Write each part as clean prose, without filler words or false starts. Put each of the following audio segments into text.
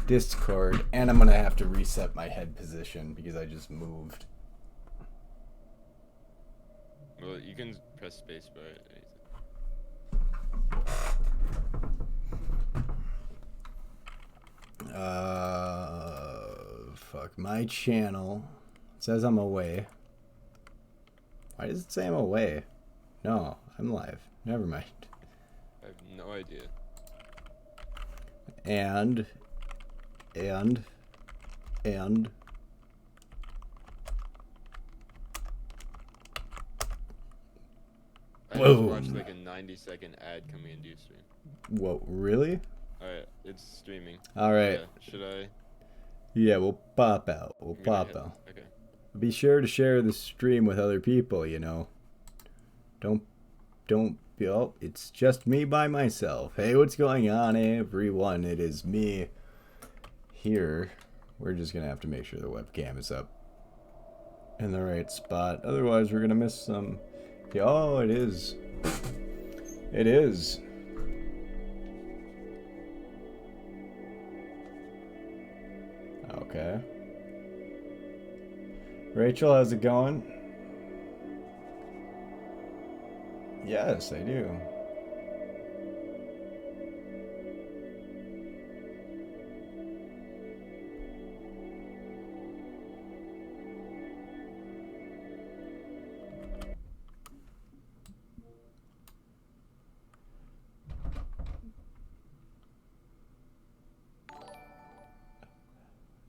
Discord, and I'm gonna have to reset my head position because I just moved. Well, you can press spacebar. Fuck. My channel. It says I'm away. Why does it say I'm away? No, I'm live. Never mind. I have no idea. And I just boom. watched like a 90-second ad coming into your stream. Whoa, really? Alright, it's streaming. All right. Yeah, should I? Yeah, we'll pop out. We'll I'm gonna pop hit- out. Okay. Be sure to share the stream with other people, you know. Don't oh, it's just me by myself. Hey, what's going on, everyone? It is me here. We're just gonna have to make sure the webcam is up in the right spot. Otherwise, we're gonna miss some. Yeah, oh, it is. It is. Okay. Rachel, how's it going? Yes, I do.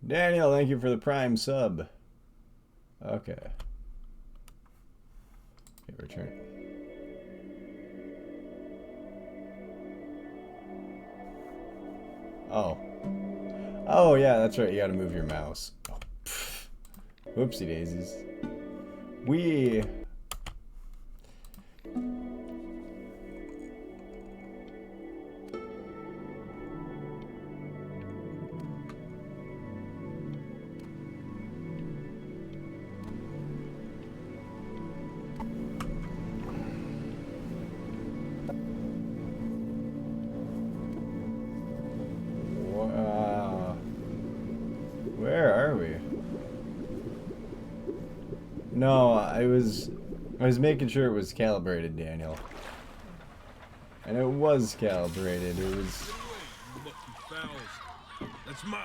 Daniel, thank you for the Prime sub. Okay. Okay, return. Oh. Oh, yeah, that's right. You gotta move your mouse. Oh, whoopsie daisies. We... Where are we? No, I was making sure it was calibrated, Daniel. And it was calibrated. It was... That's mine.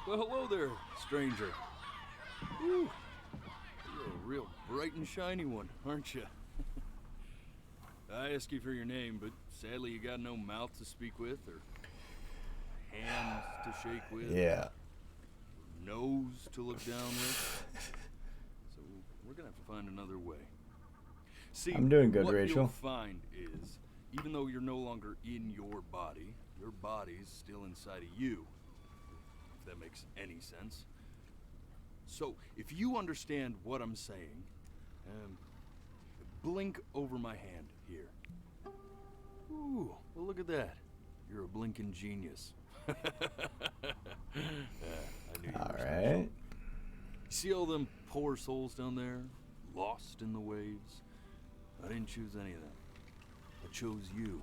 Well, hello there, stranger. Ooh, you're a real bright and shiny one, aren't you? I asked you for your name, but sadly you got no mouth to speak with, or hands to shake with, Yeah. or nose to look down with. So we're gonna have to find another way. See, I'm doing good, what Rachel. you'll find is, even though you're no longer in your body's still inside of you. If that makes any sense. So, if you understand what I'm saying, blink over my hand here. Ooh, well look at that. You're a blinking genius. I knew you were All special. right. See all them poor souls down there, lost in the waves? I didn't choose any of them. I chose you.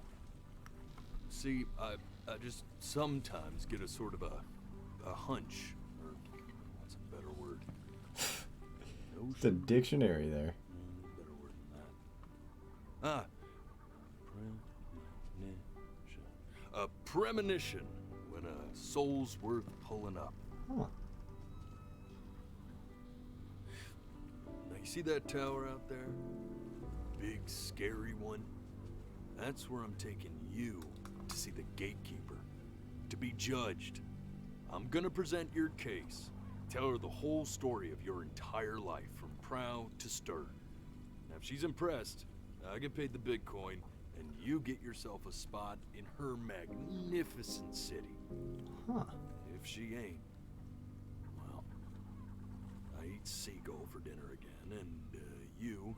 See, I just sometimes get a sort of a hunch, or what's a better word? It's a dictionary there. Better word than that. Premonition. A premonition when a soul's worth pulling up. Huh. Now you see that tower out there? Big scary one? That's where I'm taking you to see the gatekeeper. To be judged. I'm gonna present your case. Tell her the whole story of your entire life, from prow to stern. Now if she's impressed, I get paid the Bitcoin, and you get yourself a spot in her magnificent city. Huh. If she ain't, well, I eat seagull for dinner again, and you,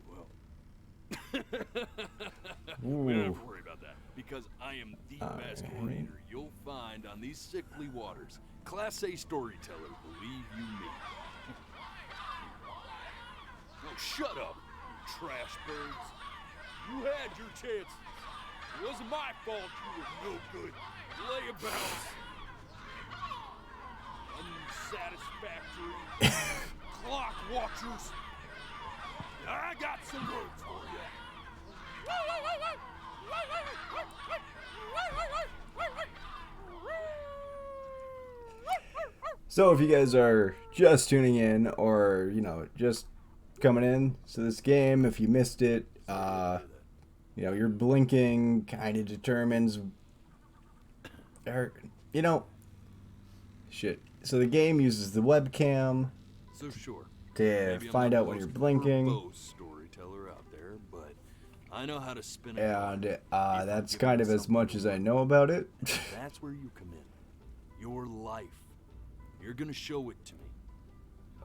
well, we don't have to worry about that, because I am the best orator you'll find on these sickly waters. Class A storyteller, believe you me. Oh, shut up, you trash birds. You had your chances. It wasn't my fault you were no good. Layabouts. Unsatisfactory. Clock watchers. I got some words for you. So if you guys are just tuning in or, you know, just coming in to this game, if you missed it, you know, your blinking kind of determines, or, you know, shit. So the game uses the webcam So sure. to Maybe I'm find not out the when you're most blinking, verbose storyteller out there, but I know how to spin a and yarn. that's kind of as much as I know about it. That's where you come in. Your life. You're gonna show it to me.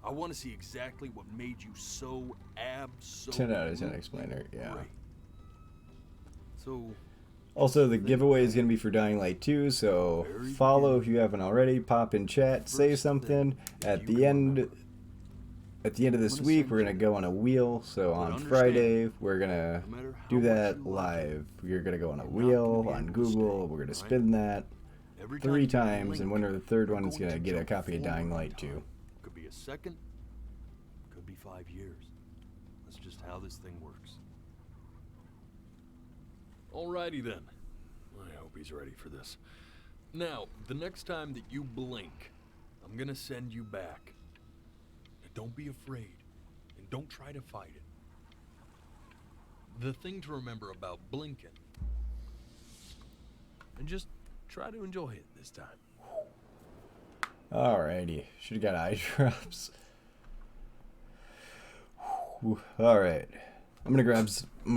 I want to see exactly what made you so 10 out of 10 explainer, yeah. great. So, Also, the giveaway is going to be for Dying Light 2, so follow if you haven't already, pop in chat, say something. At the end of this week, we're going to go on a wheel, so on Friday, we're going to do that live. You're going to go on a wheel on Google, we're going to spin that every 3 time you times, blink, and winner of the third you're one is going going to get a jump copy of Dying forward Light in 2. time. Could be a second, could be 5 years. That's just how this thing works. Alrighty then. I hope he's ready for this. Now, the next time that you blink, I'm gonna send you back. Now, don't be afraid, and don't try to fight it. The thing to remember about blinking, and just try to enjoy it this time. Alrighty, should have got eye drops. Alright. I'm gonna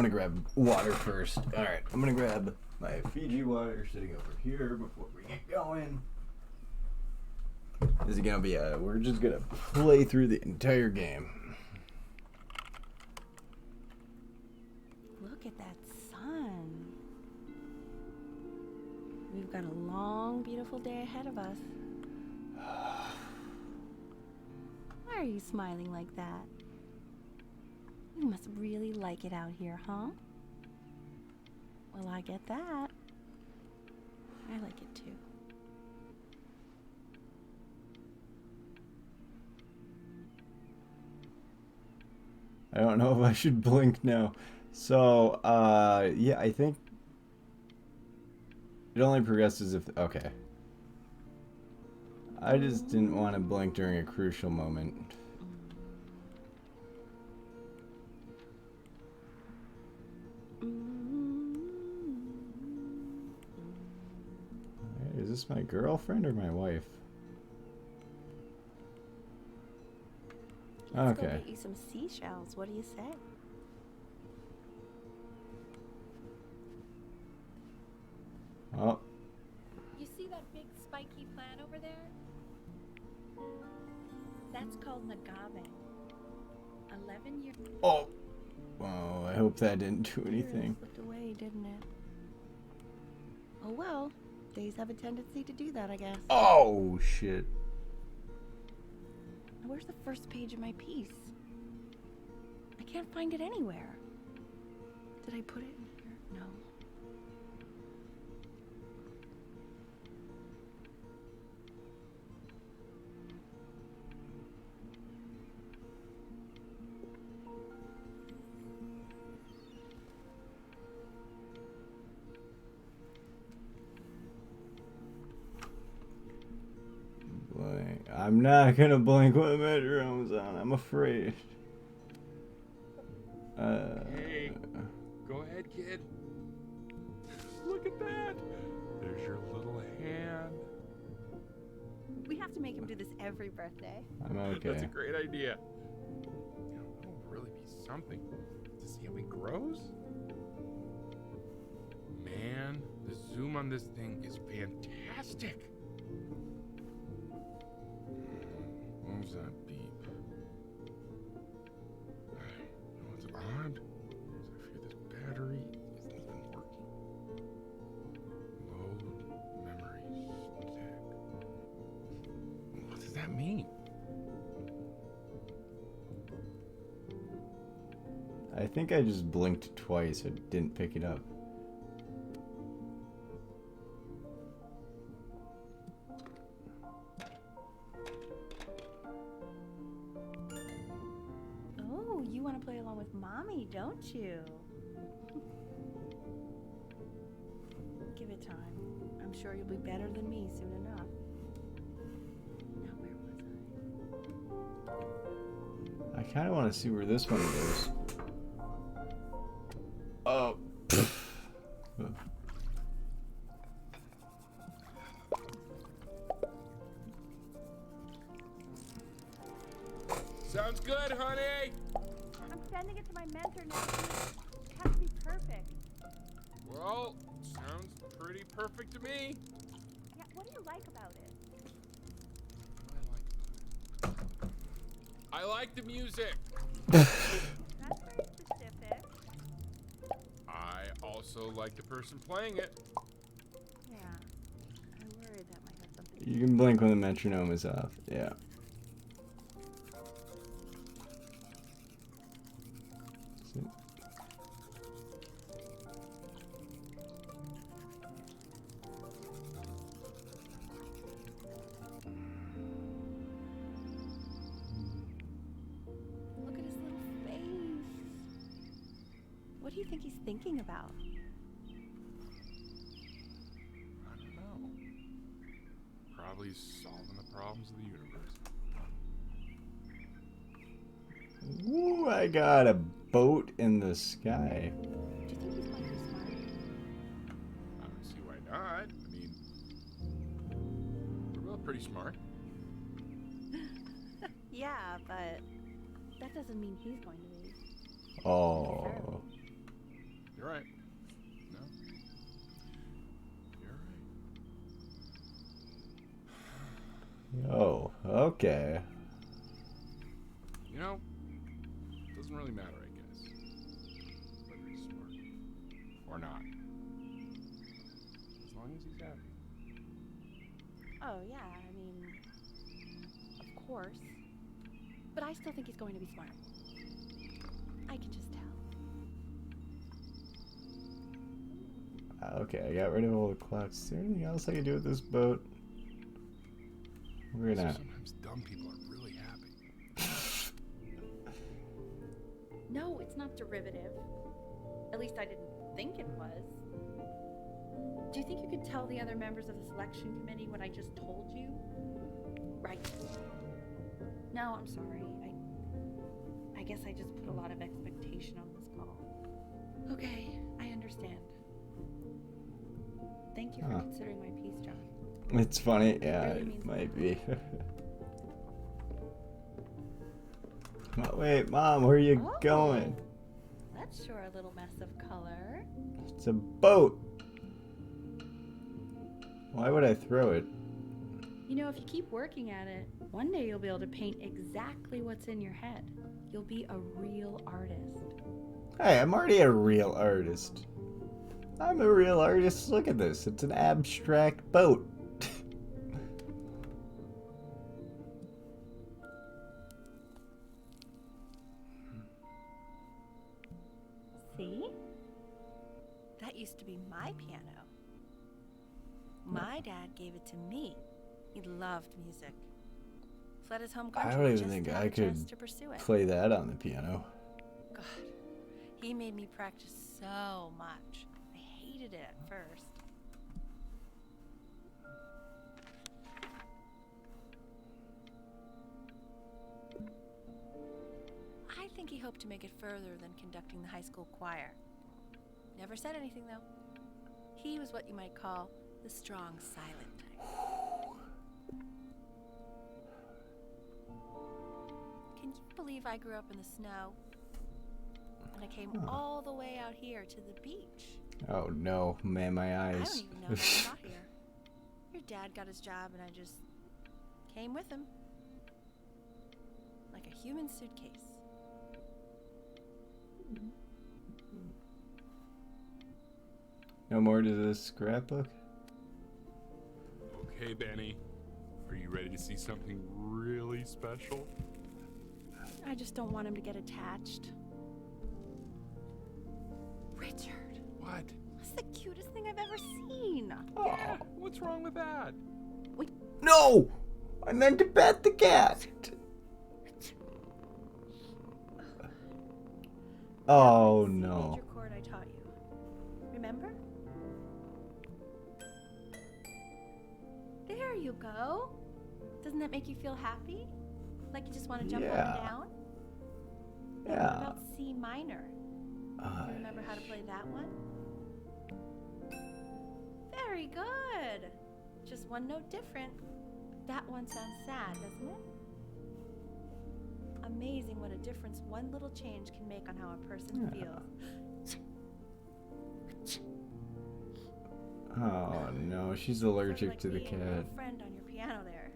grab water first. Alright, I'm gonna grab my Fiji water sitting over here before we get going. This is gonna be we're just gonna play through the entire game. Look at that sun. We've got a long, beautiful day ahead of us. Why are you smiling like that? You must really like it out here, huh? Well, I get that. I like it too. I don't know if I should blink now. So, yeah, I think it only progresses if, okay. I just didn't want to blink during a crucial moment. Is this my girlfriend or my wife? Let's go Okay. get you some seashells. What do you say? Oh, You see that big spiky plant over there? That's called agave. 11 years. oh, oh! I hope that didn't do anything. Slipped away, didn't it? Oh well. Days have a tendency to do that, I guess. Oh shit! Now, where's the first page of my piece? I can't find it anywhere. Did I put it in here? No. Blink. I'm not gonna blink when the metronome's on. I'm afraid. Hey, go ahead, kid. Look at that. There's your little hand. We have to make him do this every birthday. I'm That's a okay. great idea. You know, it'll really be something to see how he grows. Man, the zoom on this thing is fantastic. What was that beep? You know what's odd? I fear this battery isn't even working. Load memory stick. What does that mean? I think I just blinked twice. I didn't pick it up. Oh, you want to play along with Mommy, don't you? Give it time. I'm sure you'll be better than me soon enough. Now, where was I? I kind of want to see where this one goes. Oh. Sounds good, honey. I'm sending it to my mentor next week. It has to be perfect. Well, sounds pretty perfect to me. Yeah, what do you like about it? I like the music. That's very specific. I also like the person playing it. Yeah. I worried that might have something. You can blink when the metronome is off. Yeah. Look at his little face. What do you think he's thinking about? I don't know. Probably solving the problems of the universe. Ooh, I got a boat in the sky. Do you think he's going to be smart? I don't see why not. I mean, we're both pretty smart. Yeah, but that doesn't mean he's going to be. Oh. You're right. No. You're right. Oh, okay. You know, it doesn't really matter, I guess. Whether he's smart or not. As long as he's happy. Oh, yeah, I mean, of course. But I still think he's going to be smart. I can just tell. Okay, I got rid of all the clocks. Is there anything else I can do with this boat? We're gonna. Sometimes dumb people are really happy. No, it's not derivative. At least I didn't think it was. Do you think you could tell the other members of the selection committee what I just told you? Right. No, I'm sorry. I guess I just put a lot of expectation on this call. Okay, I understand. Thank you for considering my piece, John. It's funny. Yeah, Really it means might be. Oh, wait, Mom, where are you going? That's sure a little mess of color. It's a boat. Why would I throw it? You know, if you keep working at it, one day you'll be able to paint exactly what's in your head. You'll be a real artist. Hey, I'm already a real artist. I'm a real artist. Look at this. It's an abstract boat. See? That used to be my piano. My dad gave it to me. He loved music. Fled his home country I don't even just think to have I a chance could to pursue it. play that on the piano. God, he made me practice so much. I hated it at first. I think he hoped to make it further than conducting the high school choir. Never said anything, though. He was what you might call the strong, silent type. Can you believe I grew up in the snow? And I came all the way out here to the beach. Oh no, man, my I eyes. don't even know how I got here. Your dad got his job and I just came with him. Like a human suitcase. No more to this scrapbook? Okay, Benny. Are you ready to see something really special? I just don't want him to get attached. Richard, What? that's the cutest thing I've ever seen. Yeah, what's wrong with that? No! I meant to pet the cat. Oh That was the C no. major chord I taught you. Remember? There you go. Doesn't that make you feel happy? Like you just want to jump up Yeah. and down? What Yeah. about C minor? You remember how to play that one? Very good. Just one note different. That one sounds sad, doesn't it? Amazing what a difference one little change can make on how a person feels. Oh no, she's Sort of allergic like to the being a little cat. friend on your piano there.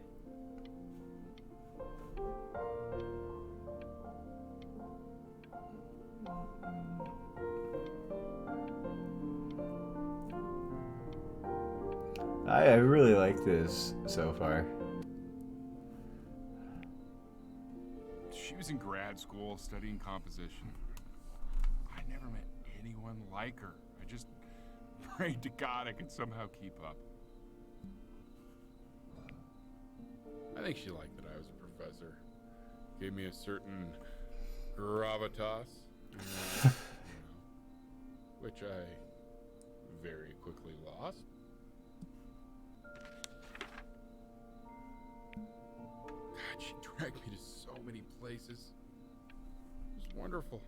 I really like this so far. She was in grad school studying composition. I never met anyone like her. I just prayed to God I could somehow keep up. I think she liked that I was a professor. Gave me a certain gravitas, which I very quickly lost. God, she dragged me to so many places. It was wonderful.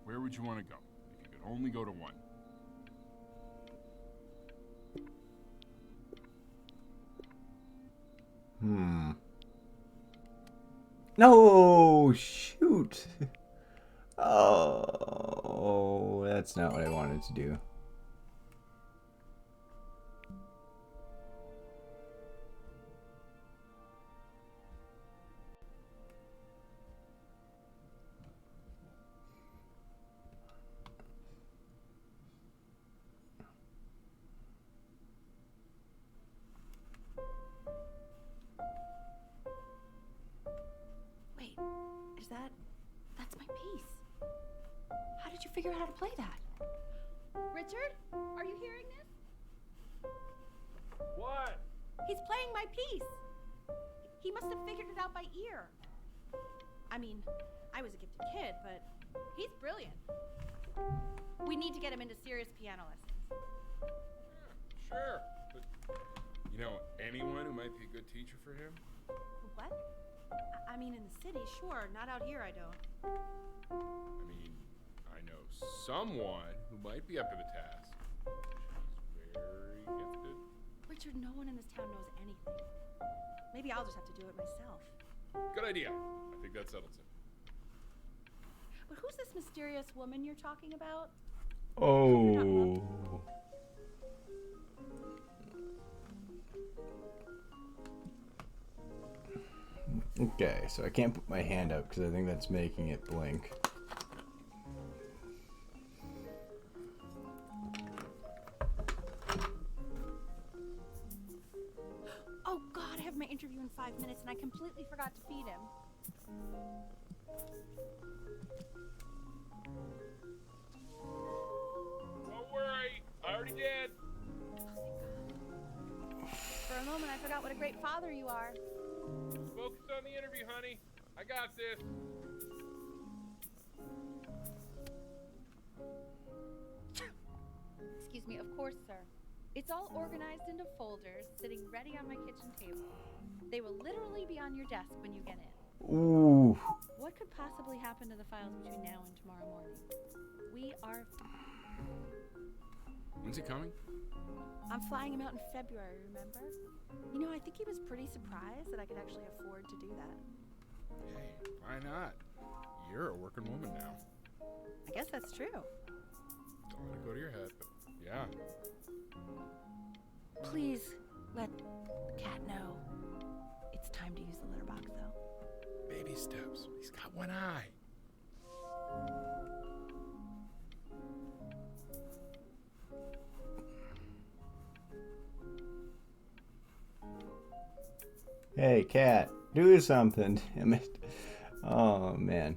Where would you want to go if you could only go to one? No, shoot. Oh, that's not what I wanted to do. Wait, is that's my piece. How did you figure out how to play that? Richard, are you hearing this? What? He's playing my piece. He must have figured it out by ear. I mean, I was a gifted kid, but he's brilliant. We need to get him into serious piano lessons. Sure. But, you know, anyone who might be a good teacher for him? What? I mean, in the city, sure. Not out here, I don't. I mean, I know someone who might be up to the task. She's very gifted. Richard, no one in this town knows anything. Maybe I'll just have to do it myself. Good idea. I think that settles it. But who's this mysterious woman you're talking about? Oh. Okay, so I can't put my hand up because I think that's making it blink. Oh God, I have my interview in 5 minutes and I completely forgot to feed him. Don't worry. I already did. For a moment, I forgot what a great father you are. Focus on the interview, honey. I got this. Excuse me, of course, sir. It's all organized into folders, sitting ready on my kitchen table. They will literally be on your desk when you get in. Ooh. What could possibly happen to the files between now and tomorrow morning? We are... When's he coming? I'm flying him out in February, remember? You know, I think he was pretty surprised that I could actually afford to do that. Hey, why not? You're a working woman now. I guess that's true. Don't let it go to your head, but yeah. Please let Cat know. It's time to use the litter box, though. Baby steps. He's got one eye. Hey, cat, do something. Damn it. Oh, man.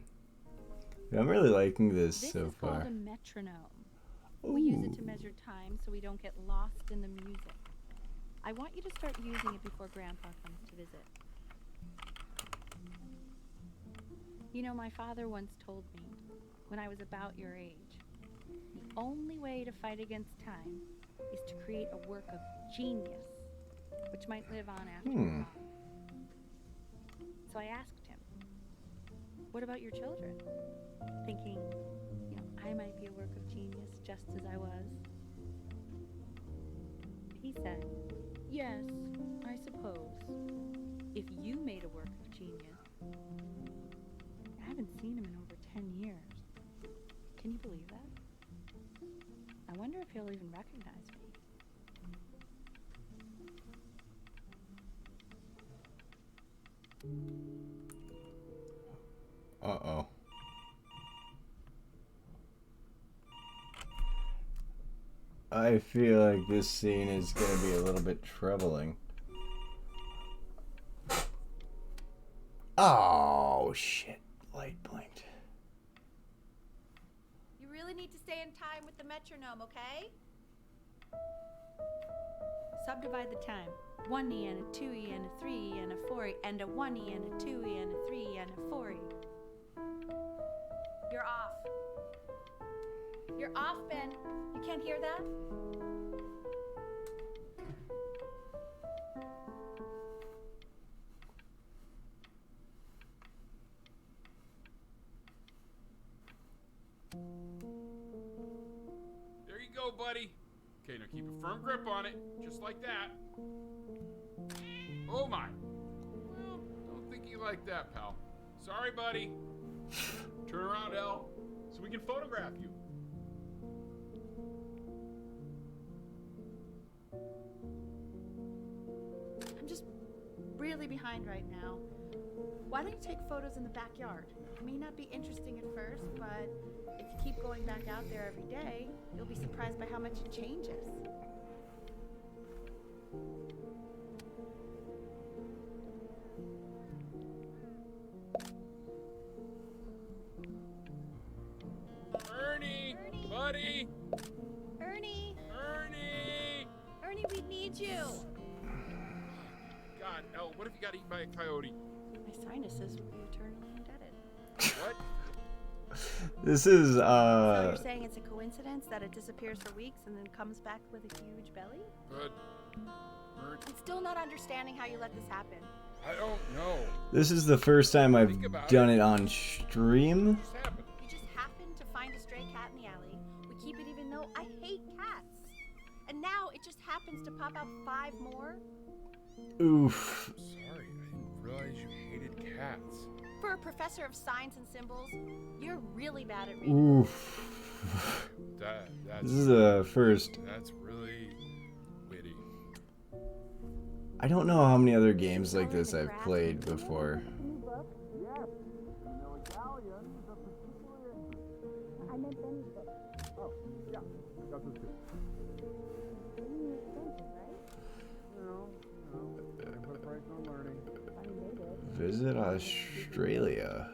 I'm really liking this This so is called far. a metronome. We use it to Ooh. measure time so we don't get lost in the music. I want you to start using it before Grandpa comes to visit. You know, my father once told me, when I was about your age, the only way to fight against time is to create a work of genius, which might live on after you're gone. So I asked him, what about your children? Thinking, you know, I might be a work of genius just as I was. He said, yes, I suppose. If you made a work of genius. I haven't seen him in over 10 years. Can you believe that? I wonder if he'll even recognize me. Uh-oh. I feel like this scene is gonna be a little bit troubling. Oh, shit. Light blinked. You really need to stay in time with the metronome, okay? Subdivide the time. 1E and a 2E and a 3E and a 4E and a 1E and a 2E and a 3E and a 4E. You're off. You're off, Ben. You can't hear that? There you go, buddy. Okay, now keep a firm grip on it, just like that. Oh my. Well, don't think you like that, pal. Sorry, buddy. Turn around, Elle, so we can photograph you. I'm just really behind right now. Why don't you take photos in the backyard? It may not be interesting at first, but if you keep going back out there every day, you'll be surprised by how much it changes. Ernie, buddy, Ernie! Ernie. Ernie, we need you! God, Elle, what if you got eaten by a coyote? My sinuses would be eternally indebted. What? This is, So you're saying it's a coincidence that it disappears for weeks and then comes back with a huge belly? But, Ernie, I'm still not understanding how you let this happen. I don't know. this is the first time I've Think about done it. it on stream. What just happened? You just happened to find a stray cat in the alley. We keep it even though I hate cats. And now it just happens to pop out 5 more? Oof. Sorry, I didn't realize you hated cats. For a professor of signs and symbols, you're really bad at reading. Oof. That's This is a first. that's really witty. I don't know how many other games like this I've played before. Visit Australia.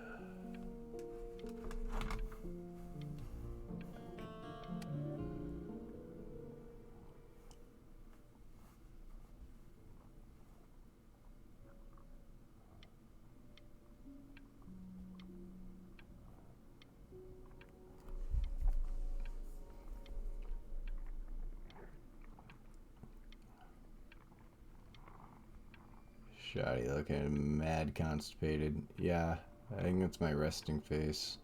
Shoddy looking mad constipated. Yeah, I think that's my resting face.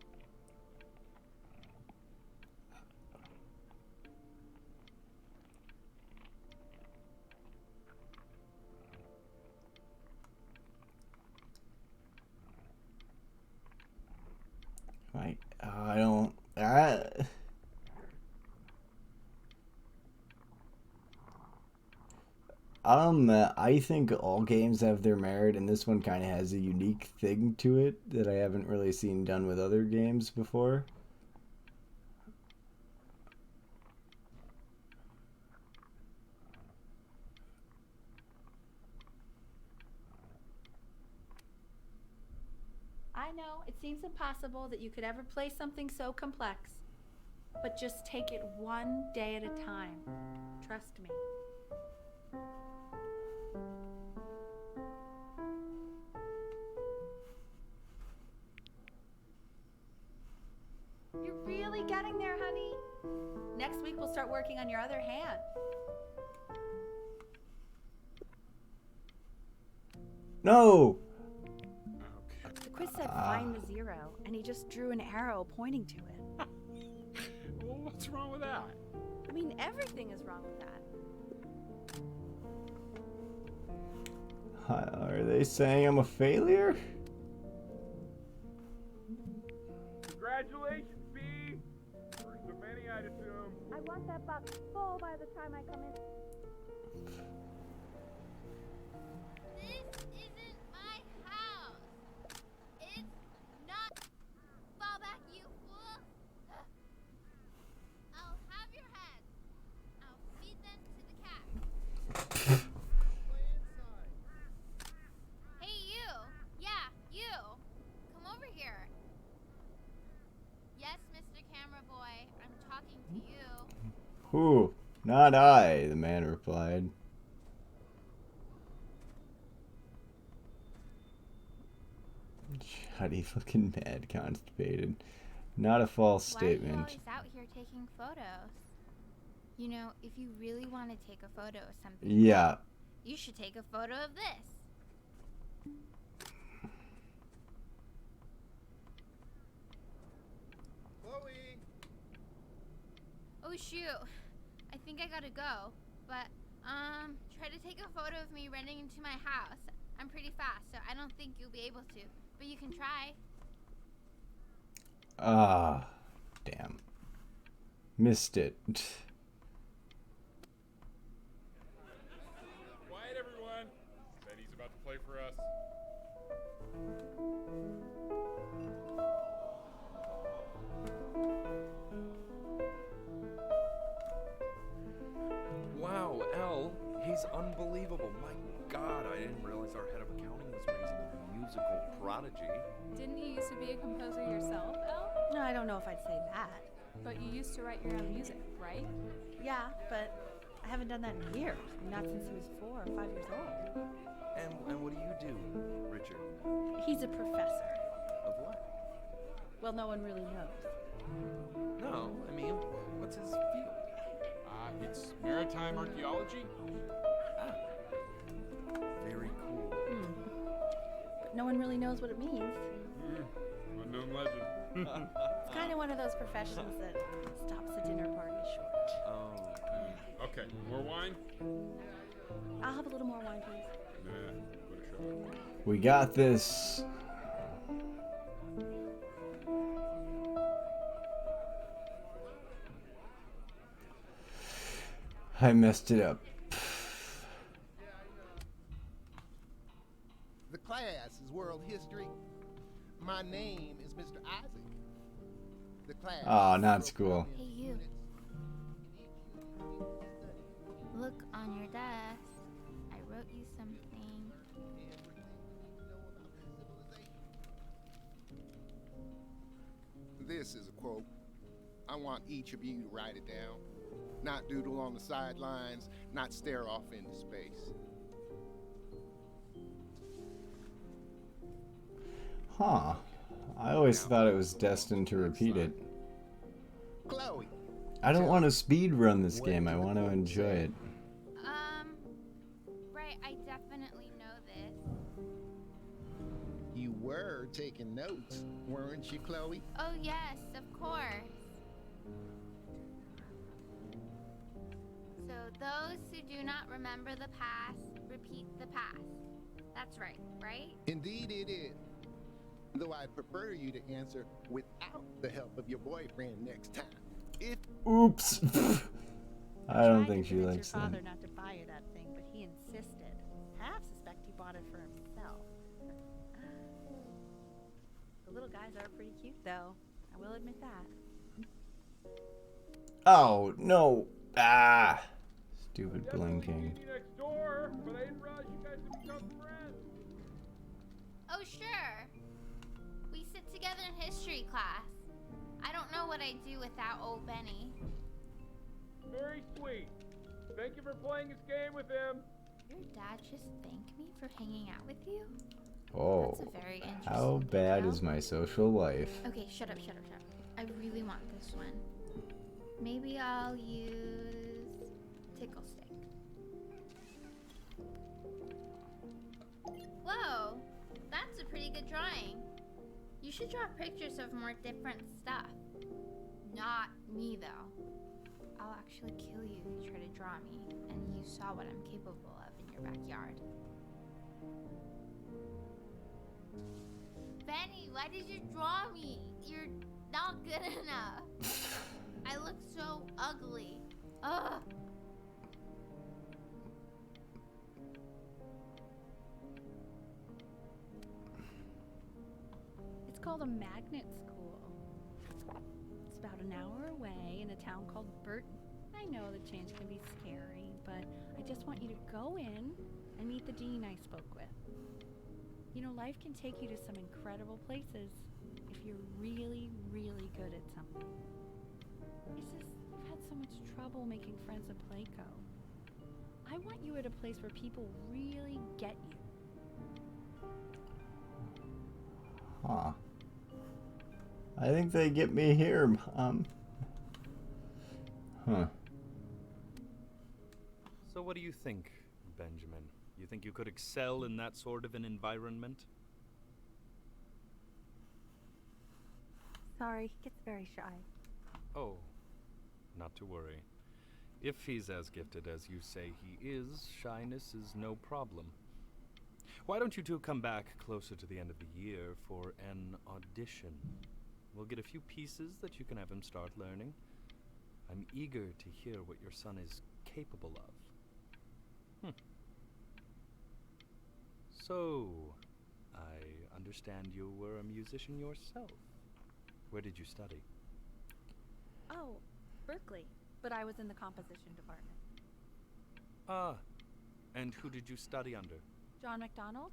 I don't. I think all games have their merit, and this one kind of has a unique thing to it that I haven't really seen done with other games before. I know, it seems impossible that you could ever play something so complex. But just take it one day at a time. Trust me. You're really getting there, honey. Next week we'll start working on your other hand. No! Okay. The quiz said find the zero, and he just drew an arrow pointing to it. Well, what's wrong with that? I mean, everything is wrong with that. Are they saying I'm a failure? Congratulations, B. First of many, I'd assume. I want that box full by the time I come in. This isn't my house. It's not. Fall back, you fool. I'll have your head. I'll feed them to the cat. Hey, you. Yeah, you. Come over here. Yes, Mr. Camera Boy. I'm talking to you. Who? Not I, the man replied. Shuddy, fucking mad, constipated. Not a false Why are you statement. always out here taking photos? You know, if you really want to take a photo of something, Yeah. you should take a photo of this. Chloe! Oh shoot, I think I gotta go. But try to take a photo of me running into my house. I'm pretty fast, so I don't think you'll be able to. But you can try. Ah, damn. Missed it. Quiet, everyone. Said he's about to play for us. Wow, L, he's unbelievable. My God, I didn't realize our head of accounting was raising a musical prodigy. Didn't you used to be a composer yourself, Elle? No, I don't know if I'd say that. But you used to write your own music, right? Yeah, but I haven't done that in years. Not since he was 4 or 5 years old. And what do you do, Richard? He's a professor. Of what? Well, no one really knows. No, I mean, what's his field? It's maritime archaeology. Ah, very cool. But no one really knows what it means. Unknown legend. It's kind of one of those professions that stops a dinner party short. Oh, Okay, more wine? I'll have a little more wine, please. Nah, better shut up. We got this. I messed it up. The class is world history. My name is Mr. Isaac. The class. Oh, not school. Hey, you. Look on your desk. I wrote you something. This is a quote. I want each of you to write it down. Not doodle on the sidelines, not stare off into space. Huh. I always thought it was destined to repeat it. Chloe, I don't want to speed run this game. I want to enjoy it. Right, I definitely know this. you were taking notes, weren't you, Chloe? Oh, yes, of course. So, those who do not remember the past, repeat the past. That's right, right? Indeed it is. Though I'd prefer you to answer without the help of your boyfriend next time. If Oops. I don't Tried think to she convince likes your that. father not to buy you that thing, but he insisted. Half suspect he bought it for himself. The little guys are pretty cute, though. I will admit that. Oh, no. Ah. Stupid blinking. Next door, but I didn't realize you guys had become friends. Oh, sure. We together in history class. I don't know what I'd do without old Benny. Very sweet. Thank you for playing this game with him. Your dad just thanked me for hanging out with you? Oh, That's a very interesting how bad detail. is my social life? Okay, shut up. I really want this one. Maybe I'll use Tickle Stick. Whoa, that's a pretty good drawing. You should draw pictures of more different stuff. Not me, though. I'll actually kill you if you try to draw me, and you saw what I'm capable of in your backyard. Benny, why did you draw me? You're not good enough. I look so ugly. Ugh. It's called a magnet school. It's about an hour away in a town called Burton. I know the change can be scary, but I just want you to go in and meet the dean I spoke with. You know, life can take you to some incredible places if you're really, really good at something. It's just, you've had so much trouble making friends at Playco. I want you at a place where people really get you. Huh. I think they get me here, Mom. Huh. So what do you think, Benjamin? You think you could excel in that sort of an environment? Sorry, he gets very shy. Oh, not to worry. If he's as gifted as you say he is, shyness is no problem. Why don't you two come back closer to the end of the year for an audition? We'll get a few pieces that you can have him start learning. I'm eager to hear what your son is capable of. So, I understand you were a musician yourself. Where did you study? Oh, Berkeley. But I was in the composition department. Ah, and who did you study under? John MacDonald?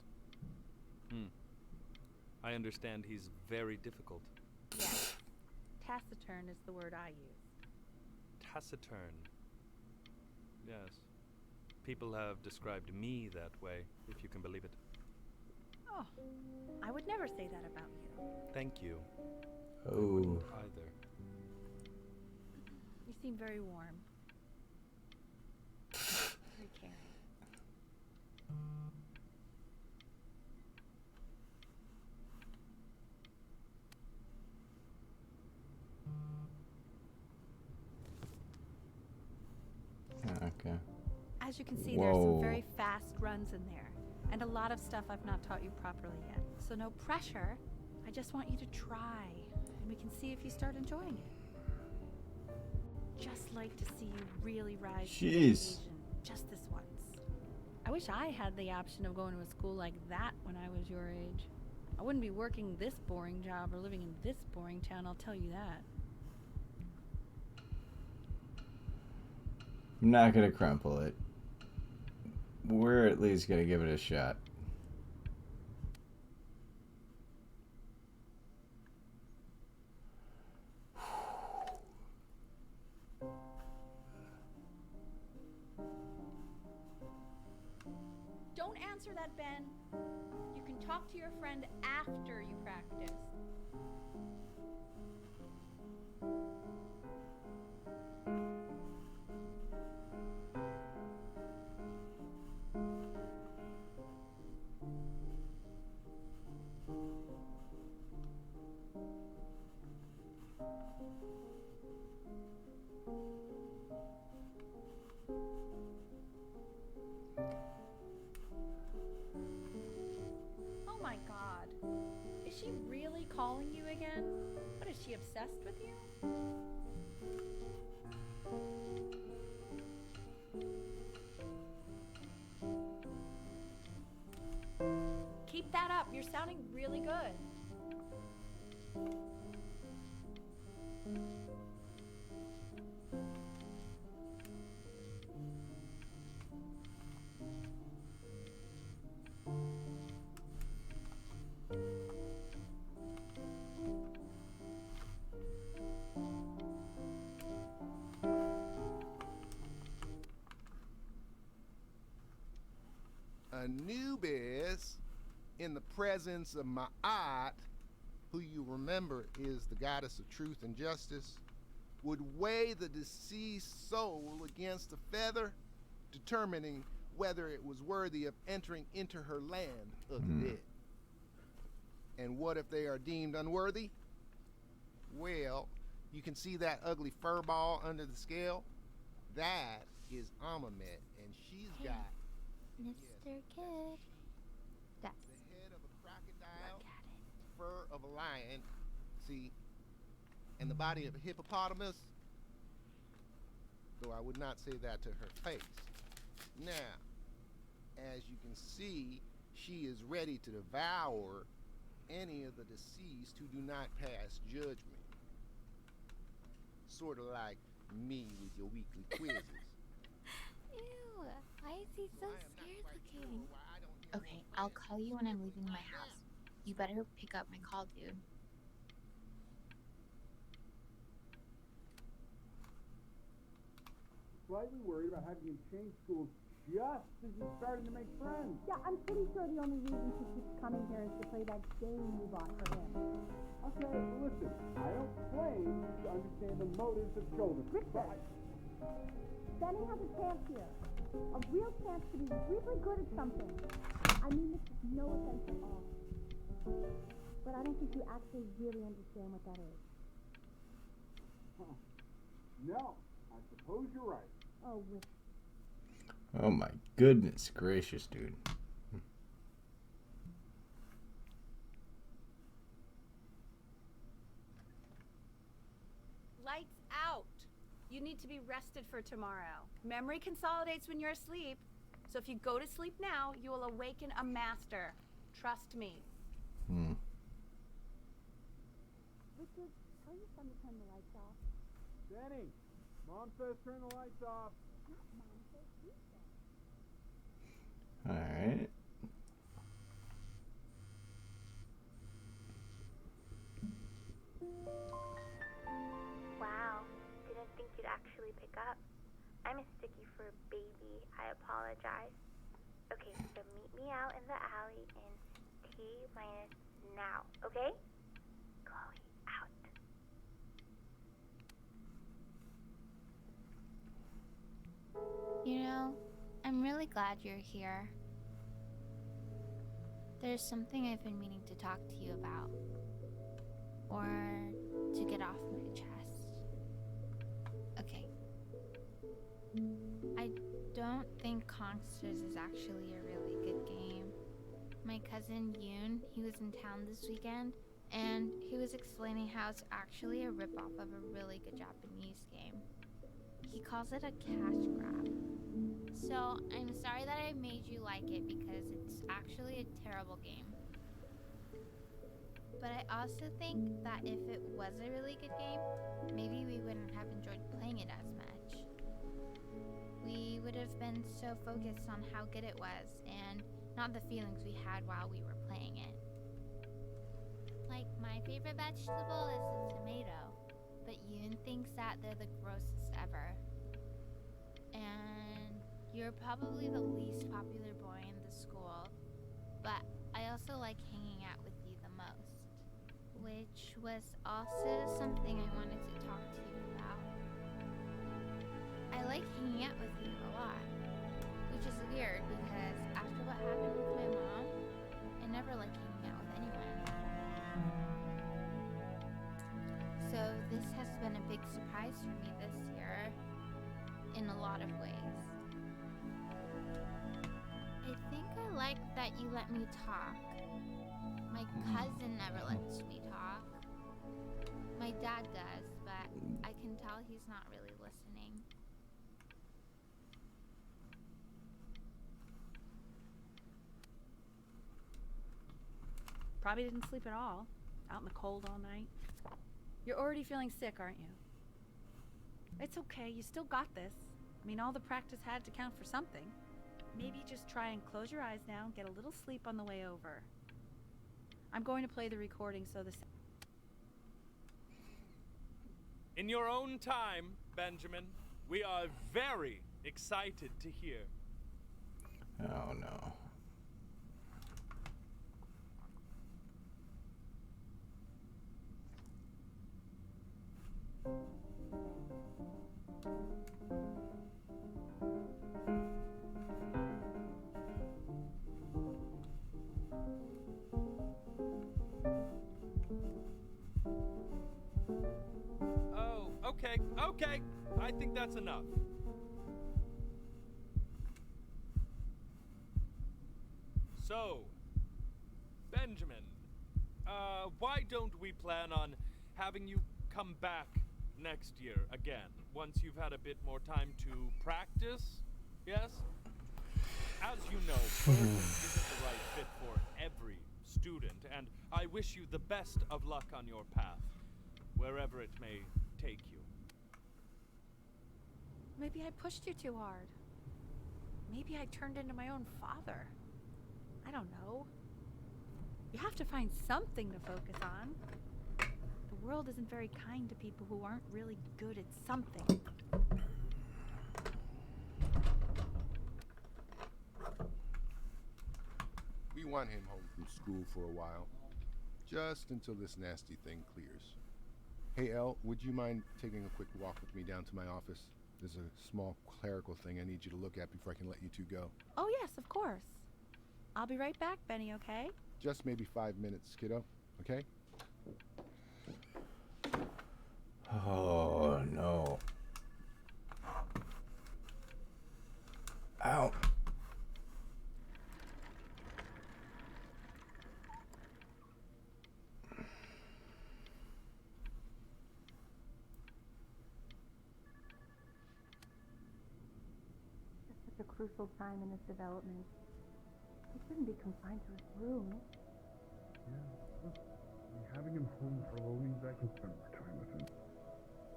I understand he's very difficult. Yes. Taciturn is the word I use. Taciturn. Yes. People have described me that way, if you can believe it. Oh, I would never say that about you. Thank you. Oh. I wouldn't either. You seem very warm. Very caring. Okay. As you can see, there are some Whoa. very fast runs in there, and a lot of stuff I've not taught you properly yet. So no pressure. I just want you to try, and we can see if you start enjoying it. Just like to see you really rise to the Jeez. occasion, just this once. I wish I had the option of going to a school like that when I was your age. I wouldn't be working this boring job or living in this boring town, I'll tell you that. I'm not gonna crumple it. We're at least gonna give it a shot. Don't answer that, Ben. You can talk to your friend after you practice. Oh my God. Is she really calling you again? What, is she obsessed with you? Keep that up. You're sounding really good. Anubis, in the presence of Ma'at, who you remember is the goddess of truth and justice, would weigh the deceased soul against a feather, determining whether it was worthy of entering into her land of the dead. And what if they are deemed unworthy? Well, you can see that ugly fur ball under the scale? That is Amamet, and she's got Mr. Kid. That's the head of a crocodile, fur of a lion, see, and the body of a hippopotamus, though I would not say that to her face. Now, as you can see, she is ready to devour any of the deceased who do not pass judgment. Sort of like me with your weekly quizzes. Ew, why is he so scared looking? Okay, I'll call you when I'm leaving my house. You better pick up my call, dude. Slightly worried about having you change schools just as you're starting to make friends. Yeah, I'm pretty sure the only reason he keeps coming here is to play that game you bought for him. Okay, listen, I don't claim to understand the motives of children. Richard, Benny has a chance here. A real chance to be really good at something. I mean this with no offense at all. But I don't think you actually really understand what that is. Huh. No, I suppose you're right. Oh, Richard. Oh my goodness gracious, dude. Lights out. You need to be rested for tomorrow. Memory consolidates when you're asleep. So if you go to sleep now, you will awaken a master. Trust me. Richard, tell your son to turn the lights off. Benny, Mom says turn the lights off. Not Mom says he says. Alright. Wow, didn't think you'd actually pick up. I'm a sticky for a baby. I apologize. Okay, so meet me out in the alley in T-minus now, okay? Chloe, out. You know, I'm really glad you're here. There's something I've been meaning to talk to you about. Or to get off my chest. Okay. I don't think Consters is actually a really good game. My cousin Yoon, he was in town this weekend, and he was explaining how it's actually a ripoff of a really good Japanese game. He calls it a cash grab. So I'm sorry that I made you like it because it's actually a terrible game. But I also think that if it was a really good game, maybe we wouldn't have enjoyed playing it as much. We would have been so focused on how good it was and not the feelings we had while we were playing it. Like, my favorite vegetable is the tomato, but Yoon thinks that they're the grossest ever. And you're probably the least popular boy in the school, but I also like hanging out with you the most. Which was also something I wanted to talk to you about. I like hanging out with you a lot, which is weird because after what happened with my mom, I never liked hanging out with anyone. So this has been a big surprise for me this year, in a lot of ways. I think I like that you let me talk. My cousin never lets me talk. My dad does, but I can tell he's not really listening. Probably didn't sleep at all. Out in the cold all night. You're already feeling sick, aren't you? It's okay, you still got this. I mean, all the practice had to count for something. Maybe just try and close your eyes now, get a little sleep on the way over. I'm going to play the recording so the... In your own time, Benjamin, we are very excited to hear. Oh no. Oh, okay, okay. I think that's enough. So, Benjamin, why don't we plan on having you come back next year again, once you've had a bit more time to practice? Yes? As you know, Berkeley isn't the right fit for every student, and I wish you the best of luck on your path, wherever it may take you. Maybe I pushed you too hard. Maybe I turned into my own father. I don't know. You have to find something to focus on. The world isn't very kind to people who aren't really good at something. We want him home from school for a while. Just until this nasty thing clears. Hey, Elle, would you mind taking a quick walk with me down to my office? There's a small clerical thing I need you to look at before I can let you two go. Oh, yes, of course. I'll be right back, Benny, okay? Just maybe 5 minutes, kiddo. Okay? Oh, no. Ow. It's such a crucial time in his development. He shouldn't be confined to his room. Yeah, having him home for a while means I can spend more time with him.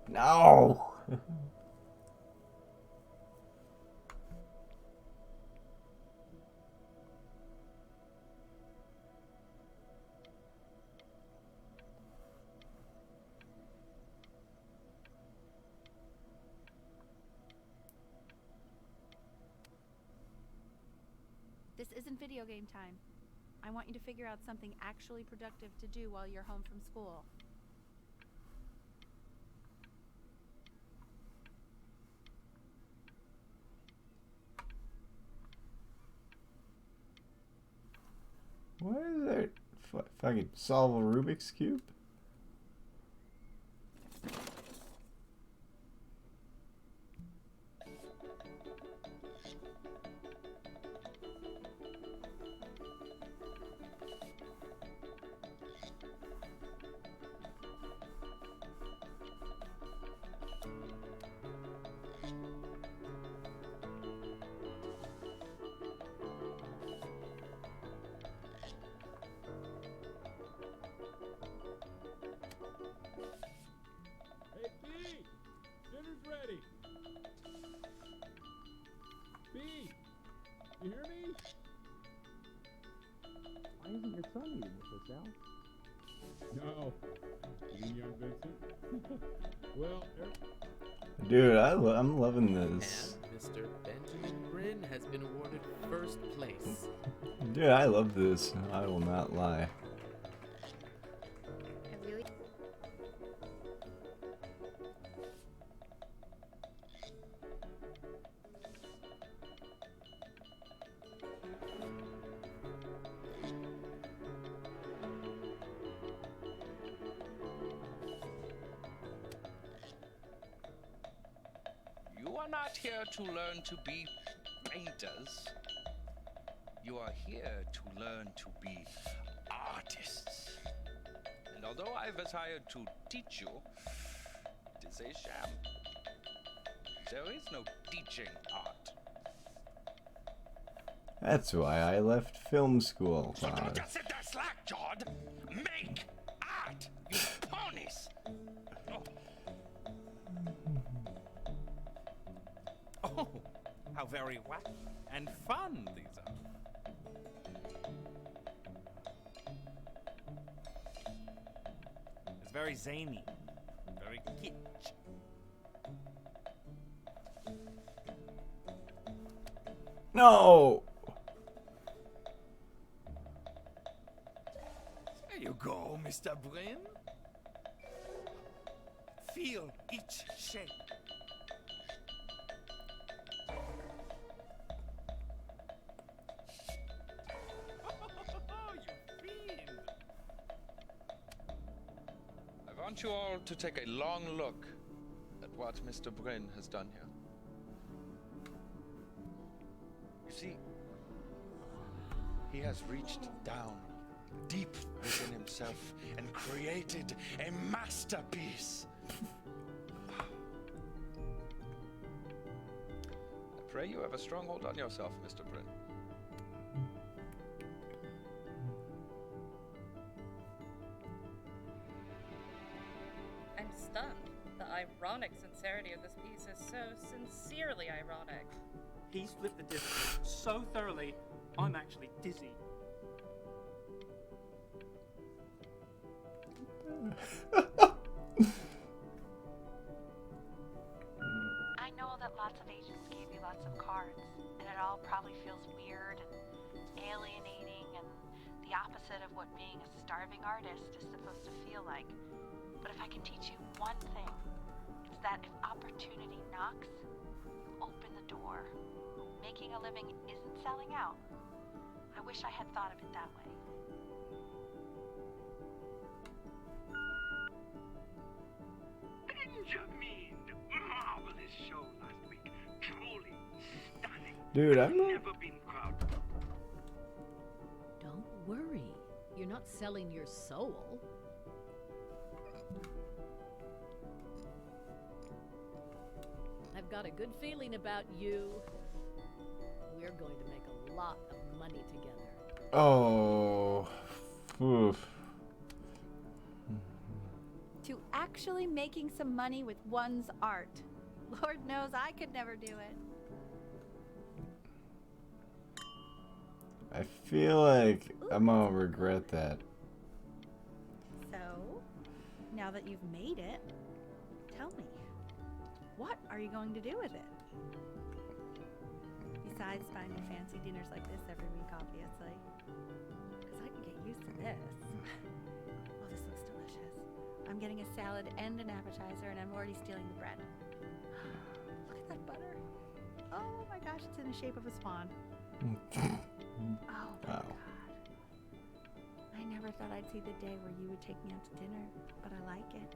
No! This isn't video game time. I want you to figure out something actually productive to do while you're home from school. What is it? Fucking solve a Rubik's Cube? Hey, B! Dinner's ready! B! You hear me? Why isn't your son eating with us, Al? No. You mean young Vincent? Well, Dude, I'm loving this. And Mr. Benjamin Bryn has been awarded first place. Dude, I love this. I will not lie. I really. You are not here to learn to be painters. You are here to learn to be artists. And although I was hired to teach you, it is a sham. There is no teaching art. That's why I left film school. So don't just sit there slack-jawed. Make art, you ponies! Oh, how very wacky and fun these are. It's very zany, very kitsch. No! There you go, Mr. Bryn. Feel each shape. I want you all to take a long look at what Mr. Bryn has done here. You see, he has reached down deep within himself and created a masterpiece. I pray you have a strong hold on yourself, Mr. Bryn. I'm stunned. The ironic sincerity of this piece is so sincerely ironic. He's flipped the disc so thoroughly, I'm actually dizzy. I know that lots of agents gave you lots of cards, and it all probably feels weird and alienating and the opposite of what being a starving artist is supposed to feel like. But if I can teach you one thing, it's that if opportunity knocks, you open the door. Making a living isn't selling out. I wish I had thought of it that way. Benjamin, marvelous show last week. Truly stunning. Dude, I'm not... Never been crowded. Don't worry. You're not selling your soul. I've got a good feeling about you. We're going to make a lot of money together. Oh. Oof. To actually making some money with one's art. Lord knows I could never do it. I feel like I'm gonna regret that. So, now that you've made it, tell me, what are you going to do with it? Besides finding fancy dinners like this every week, obviously. Because I can get used to this. Oh, this looks delicious. I'm getting a salad and an appetizer, and I'm already stealing the bread. Look at that butter. Oh my gosh, it's in the shape of a swan. Oh my God. I never thought I'd see the day where you would take me out to dinner, but I like it.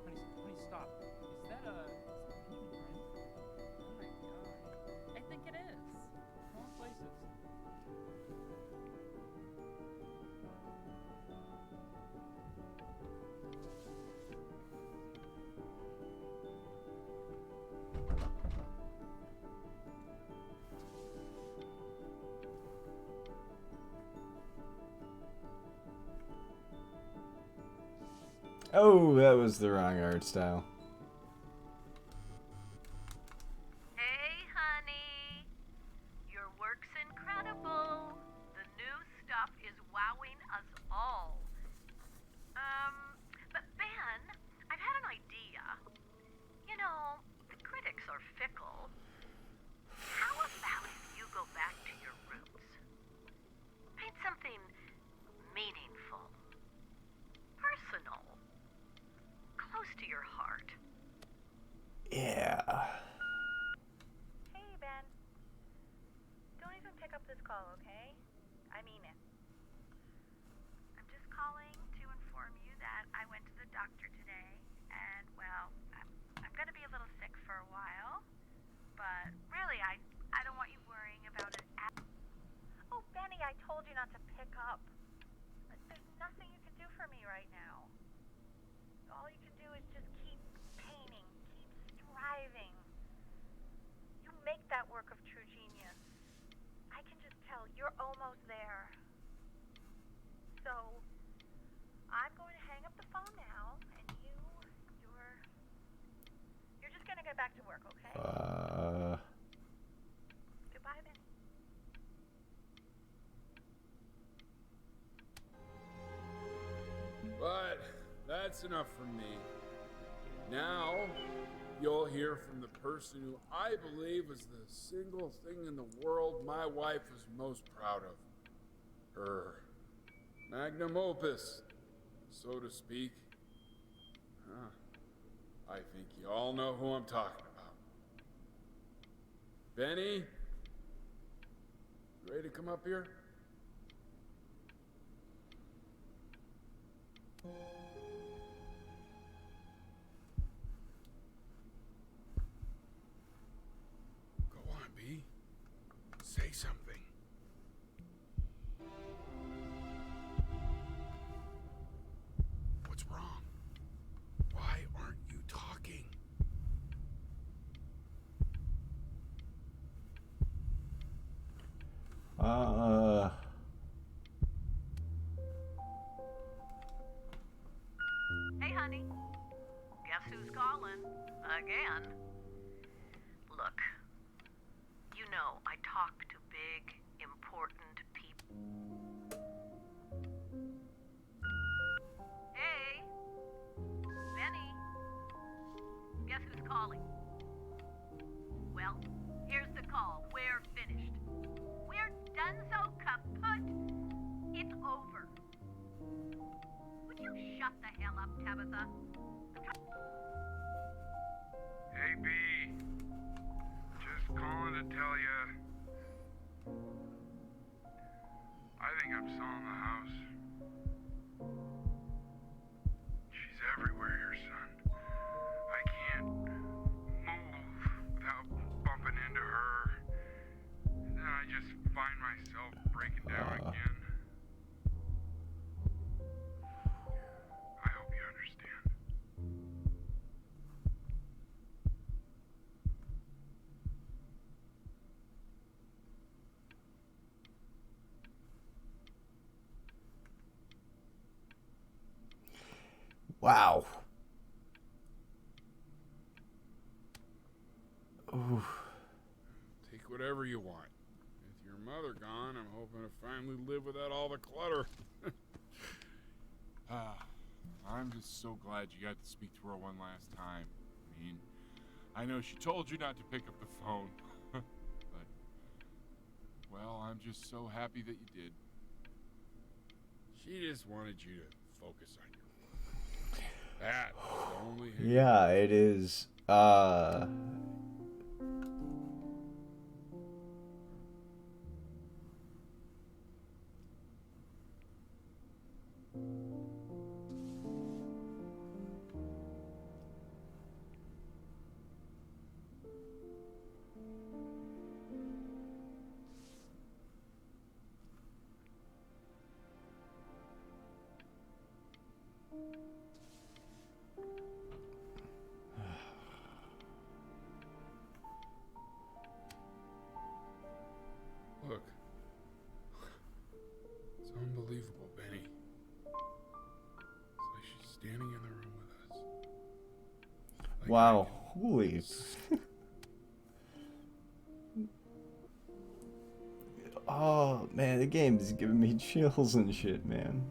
Honey, stop. Is that a... Oh my god. I think it is. Wrong places. Oh, that was the wrong art style. Hey, honey. Your work's incredible. The new stuff is wowing us all. But Ben, I've had an idea. You know, the critics are fickle. How about if you go back to your roots? Paint something meaningful, personal, close to your heart. Yeah. Hey, Ben. Don't even pick up this call, okay? I mean it. I'm just calling to inform you that I went to the doctor today, and, well, I'm gonna be a little sick for a while, but really, I don't want you worrying about it at... Oh, Benny, I told you not to pick up. There's nothing you can do for me right now. All you can do is just keep painting, keep striving. You make that work of true genius. I can just tell you're almost there. So, I'm going to hang up the phone now, and you're just gonna get back to work, okay? Goodbye, Ben. But that's enough from me. Now, you'll hear from the person who I believe is the single thing in the world my wife is most proud of. Her magnum opus, so to speak. I think you all know who I'm talking about. Benny? You ready to come up here? Go on, B. Say something. What's wrong? Why aren't you talking? Hey, honey. Guess who's calling? Again. Look, you know I talk to big, important people. Hey, Benny. Guess who's calling? Well, here's the call. We're finished. We're done so kaput. It's over. Would you shut the hell up, Tabitha? Hey, B. Just calling to tell you. I think I'm selling the house. She's everywhere here, son. I can't move without bumping into her. And then I just find myself breaking down again. I hope you understand. Wow. Ooh. Take whatever you want. With your mother gone, I'm hoping to finally live without all the clutter. I'm just so glad you got to speak to her one last time. I mean, I know she told you not to pick up the phone, but, well, I'm just so happy that you did. She just wanted you to focus on your work. That was the only hiccup. Yeah, it is. Look. It's unbelievable, Benny. It's like she's standing in the room with us. Like Wow. Holy. Oh, man, the game is giving me chills and shit, man.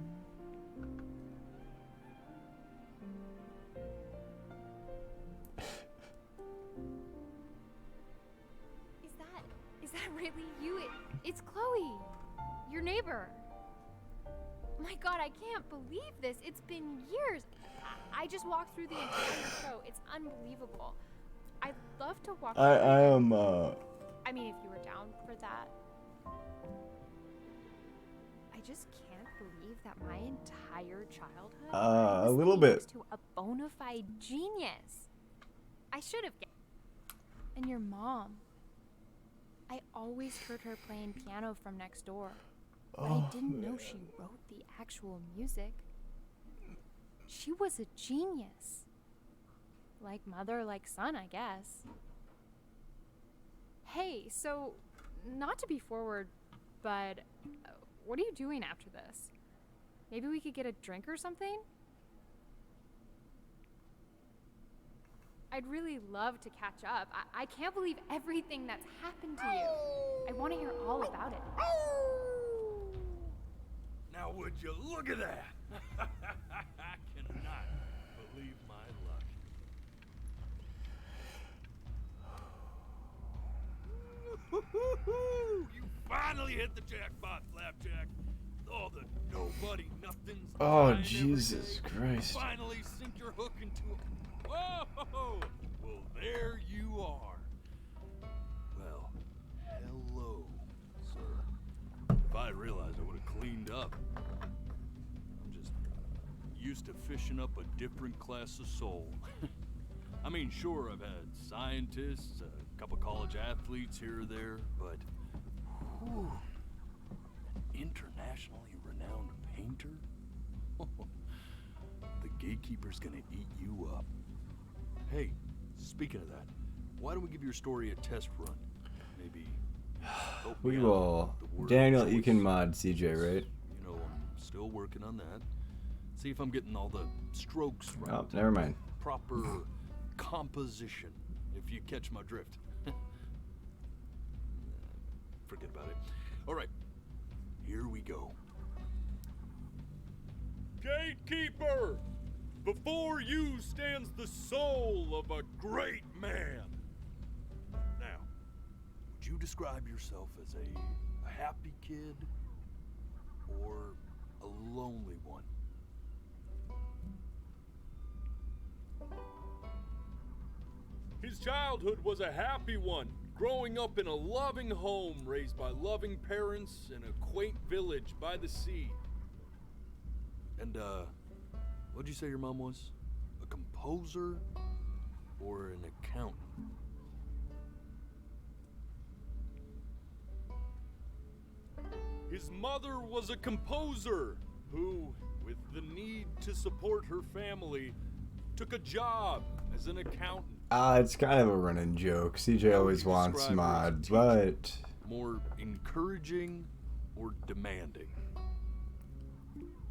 Is that really you? It's Chloe, your neighbor. My God, I can't believe this. It's been years. I just walked through the entire show. It's unbelievable. I'd love to walk. I am. I mean, if you were down for that. I just can't believe that my entire childhood I a was little next bit. to a bona fide genius. I should have. And your mom. I always heard her playing piano from next door, but I didn't know she wrote the actual music. She was a genius. Like mother, like son, I guess. Hey, so, not to be forward, but what are you doing after this? Maybe we could get a drink or something? I'd really love to catch up. I can't believe everything that's happened to you. I want to hear all about it. Now would you look at that? I cannot believe my luck. finally hit the jackpot, Flapjack. All the nobody nothings. Oh, dying Jesus every day. Christ. Finally sink your hook into it. Whoa! Well, there you are. Well, hello, sir. If I realized, I would have cleaned up. I'm just used to fishing up a different class of soul. I mean, sure, I've had scientists, a couple college athletes here or there, but whew, an internationally renowned painter? The gatekeeper's gonna eat you up. Hey, speaking of that, why don't we give your story a test run? Maybe help We me out will. with the word Daniel, you choice. can mod CJ, right? You know, I'm still working on that. See if I'm getting all the strokes right. Oh, never mind. Proper composition, if you catch my drift. Forget about it. All right, here we go. Gatekeeper! Before you stands the soul of a great man. Now, would you describe yourself as a happy kid or a lonely one? His childhood was a happy one, growing up in a loving home raised by loving parents in a quaint village by the sea. And, what'd you say your mom was? A composer or an accountant? His mother was a composer who, with the need to support her family, took a job as an accountant. It's kind of a running joke. CJ always wants describe her as a mod, teacher? but More encouraging or demanding?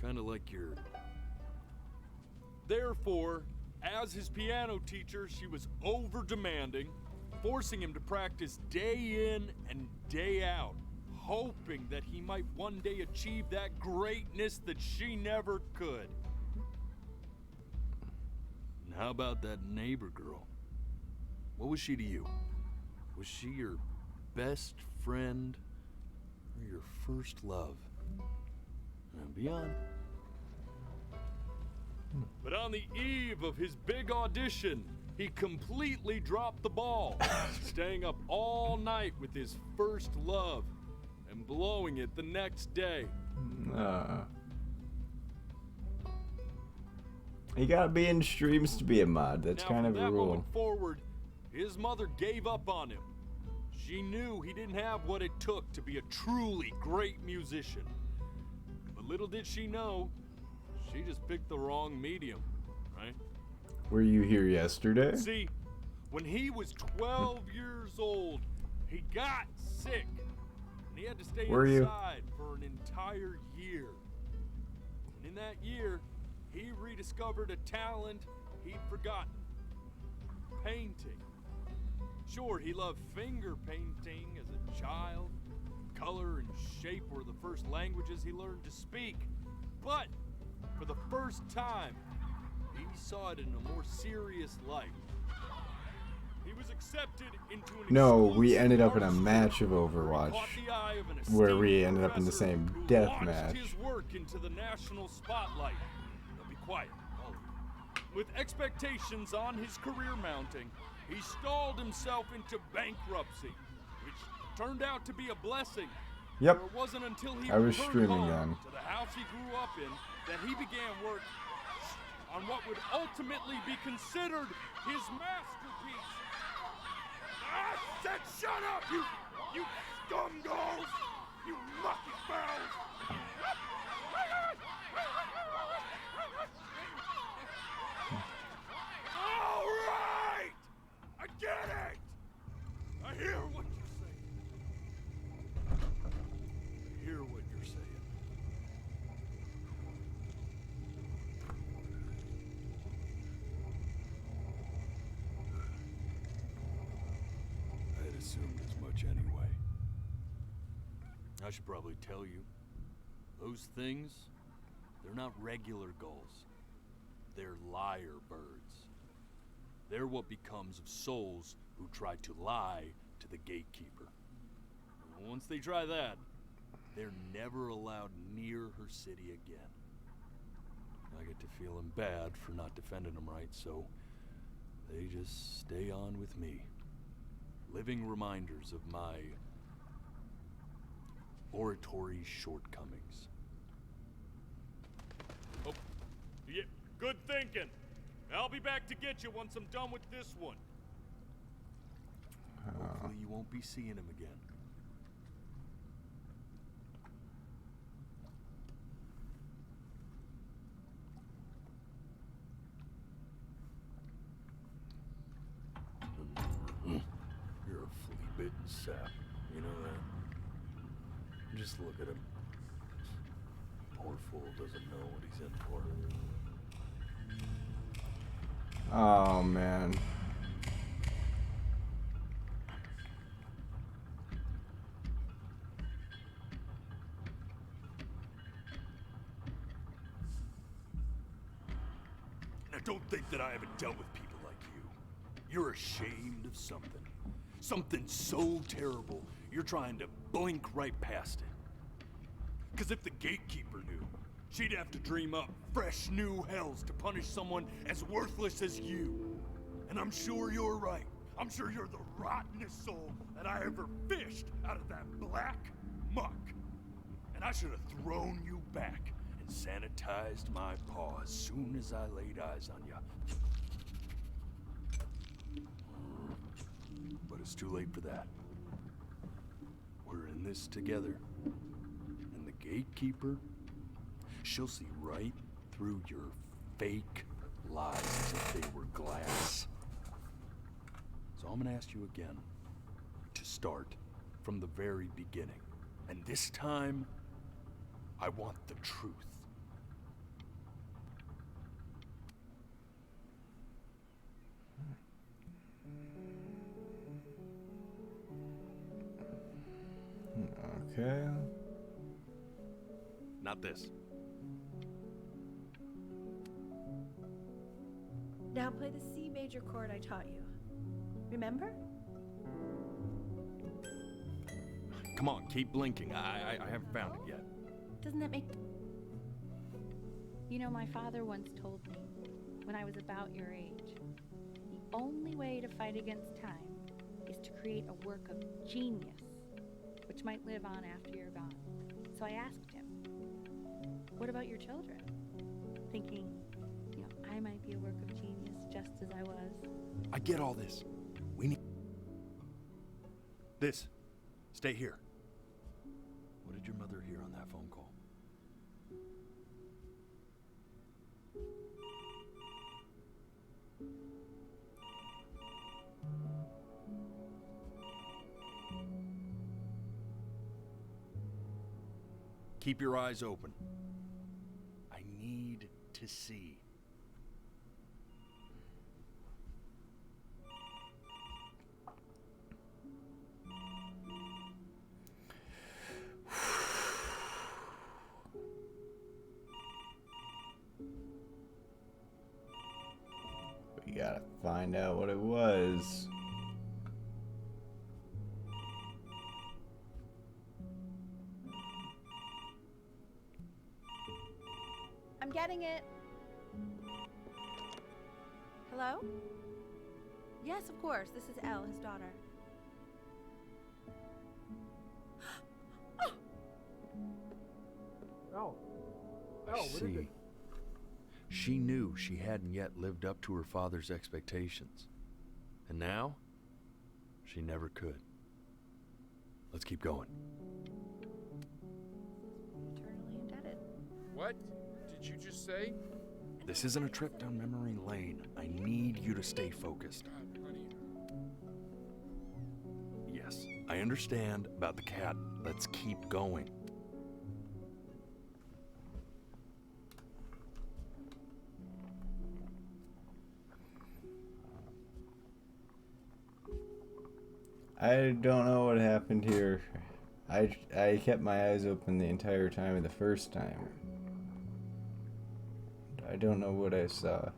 Kind of like your... Therefore, as his piano teacher, she was over-demanding, forcing him to practice day in and day out, hoping that he might one day achieve that greatness that she never could. And how about that neighbor girl? What was she to you? Was she your best friend or your first love? And beyond. But on the eve of his big audition, he completely dropped the ball, staying up all night with his first love and blowing it the next day. you gotta be in streams to be a mod. That's Now, kind from of a that rule. moment forward, his mother gave up on him. She knew he didn't have what it took to be a truly great musician. But little did she know, she just picked the wrong medium, right? Were you here yesterday? See, when he was 12 years old, he got sick. And he had to stay Were you? inside for an entire year. And in that year, he rediscovered a talent he'd forgotten. Painting. Sure, he loved finger painting as a child. Color and shape were the first languages he learned to speak. But for the first time, he saw it in a more serious light. He was accepted into an No, we exclusive ended up in a art match of studio where he Overwatch, caught the eye of an where we esteemed ended up in the professor same who death launched match. his work into the national spotlight. Now be quiet, all of you. With expectations on his career mounting, he stalled himself into bankruptcy, which turned out to be a blessing. Yep. For it wasn't until he I was returned streaming home then. to the house he grew up in that he began work on what would ultimately be considered his masterpiece. I said shut up, you scumballs! You lucky bells! All right! I get it! I hear what you're saying. I hear what you're saying. I had assumed as much anyway. I should probably tell you, those things, they're not regular gulls. They're liar birds. They're what becomes of souls who try to lie to the gatekeeper. And once they try that, they're never allowed near her city again. I get to feeling bad for not defending them right, so they just stay on with me. Living reminders of my oratory shortcomings. Oh, yeah, good thinking. I'll be back to get you once I'm done with this one. Hopefully you won't be seeing him again. You're a flea-bitten sap, you know that? Just look at him. Poor fool doesn't know what he's in for. Oh, man. Now don't think that I haven't dealt with people like you. You're ashamed of something. Something so terrible, you're trying to blink right past it. Because if the gatekeeper knew, she'd have to dream up fresh new hells to punish someone as worthless as you. And I'm sure you're right. I'm sure you're the rottenest soul that I ever fished out of that black muck. And I should have thrown you back and sanitized my paw as soon as I laid eyes on you. But it's too late for that. We're in this together. And the gatekeeper, she'll see right through your fake lies as if they were glass. So I'm gonna ask you again to start from the very beginning. And this time, I want the truth. Okay. Not this. Now play the C major chord I taught you. Remember? Come on, keep blinking. I haven't found it yet. Doesn't that make... You know, my father once told me, when I was about your age, the only way to fight against time is to create a work of genius, which might live on after you're gone. So I asked him, what about your children? Thinking, you know, I might be a work of genius just as I was. I get all this. We need... This. Stay here. What did your mother hear on that phone call? Keep your eyes open. I need to see. We gotta find out what it was. I'm getting it. Hello? Yes, of course. This is Elle, his daughter. Oh. I what is see. it? She knew she hadn't yet lived up to her father's expectations. And now, she never could. Let's keep going. Eternally indebted. What did you just say? This isn't a trip down memory lane. I need you to stay focused. God, honey. Yes, I understand about the cat. Let's keep going. I don't know what happened here. I kept my eyes open the entire time of the first time. I don't know what I saw.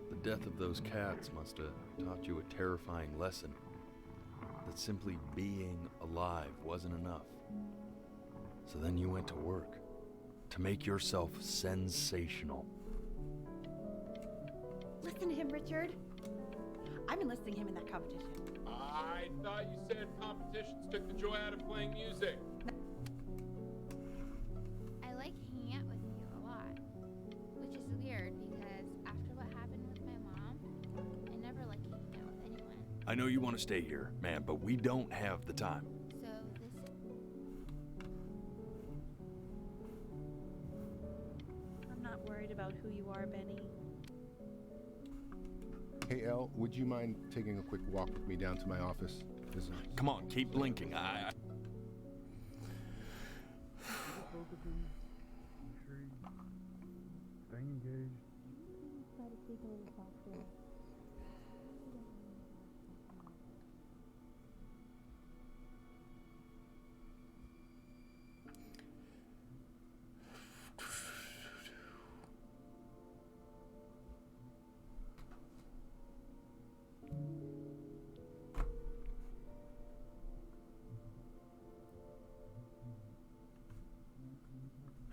The death of those cats must have taught you a terrifying lesson. That simply being alive wasn't enough. So then you went to work to make yourself sensational. Listen to him, Richard. I'm enlisting him in that competition. I thought you said competitions took the joy out of playing music. I like hanging out with you a lot, which is weird because after what happened with my mom, I never like hanging out with anyone. I know you want to stay here, man, but we don't have the time. So this I'm not worried about who you are, Benny. Hey, Elle, would you mind taking a quick walk with me down to my office? Come on, keep blinking. Stay engaged. Try to speak a little softer.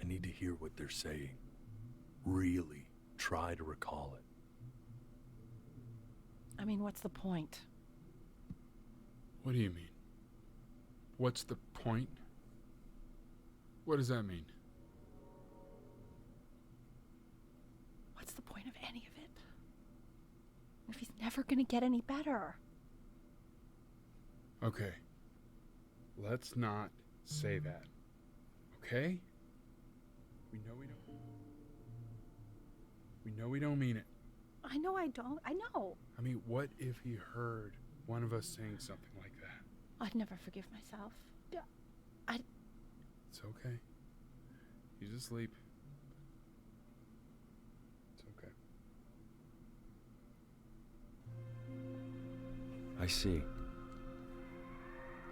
I need to hear what they're saying. Really try to recall it. I mean, what's the point? What do you mean? What's the point? What does that mean? What's the point of any of it? If he's never gonna get any better. Okay. Let's not say that. Okay? We know we don't mean it. I know I don't. I know. I mean, what if he heard one of us saying something like that? I'd never forgive myself. It's okay. He's asleep. It's okay. I see.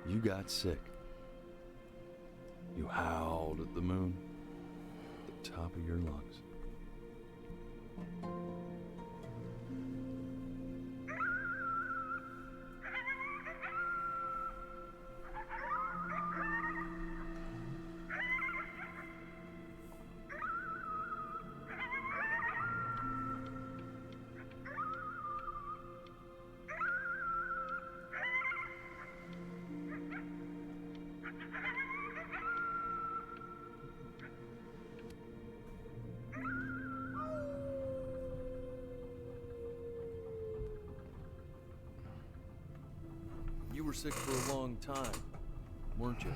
You got sick. You howled at the moon at the top of your lungs. You were sick for a long time, weren't you?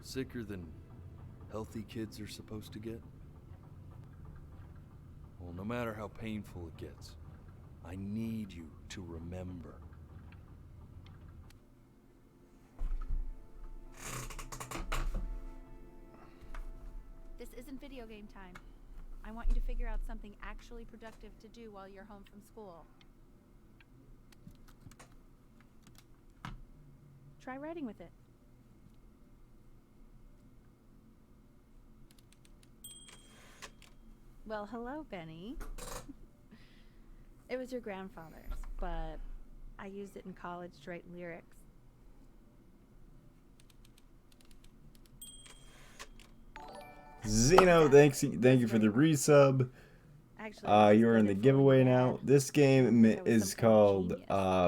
Sicker than healthy kids are supposed to get? Well, no matter how painful it gets, I need you to remember. This isn't video game time. I want you to figure out something actually productive to do while you're home from school. Try writing with it. Well, hello, Benny. It was your grandfather's, but I used it in college to write lyrics. Zeno, thank you for the resub. You're in the giveaway now. This game is called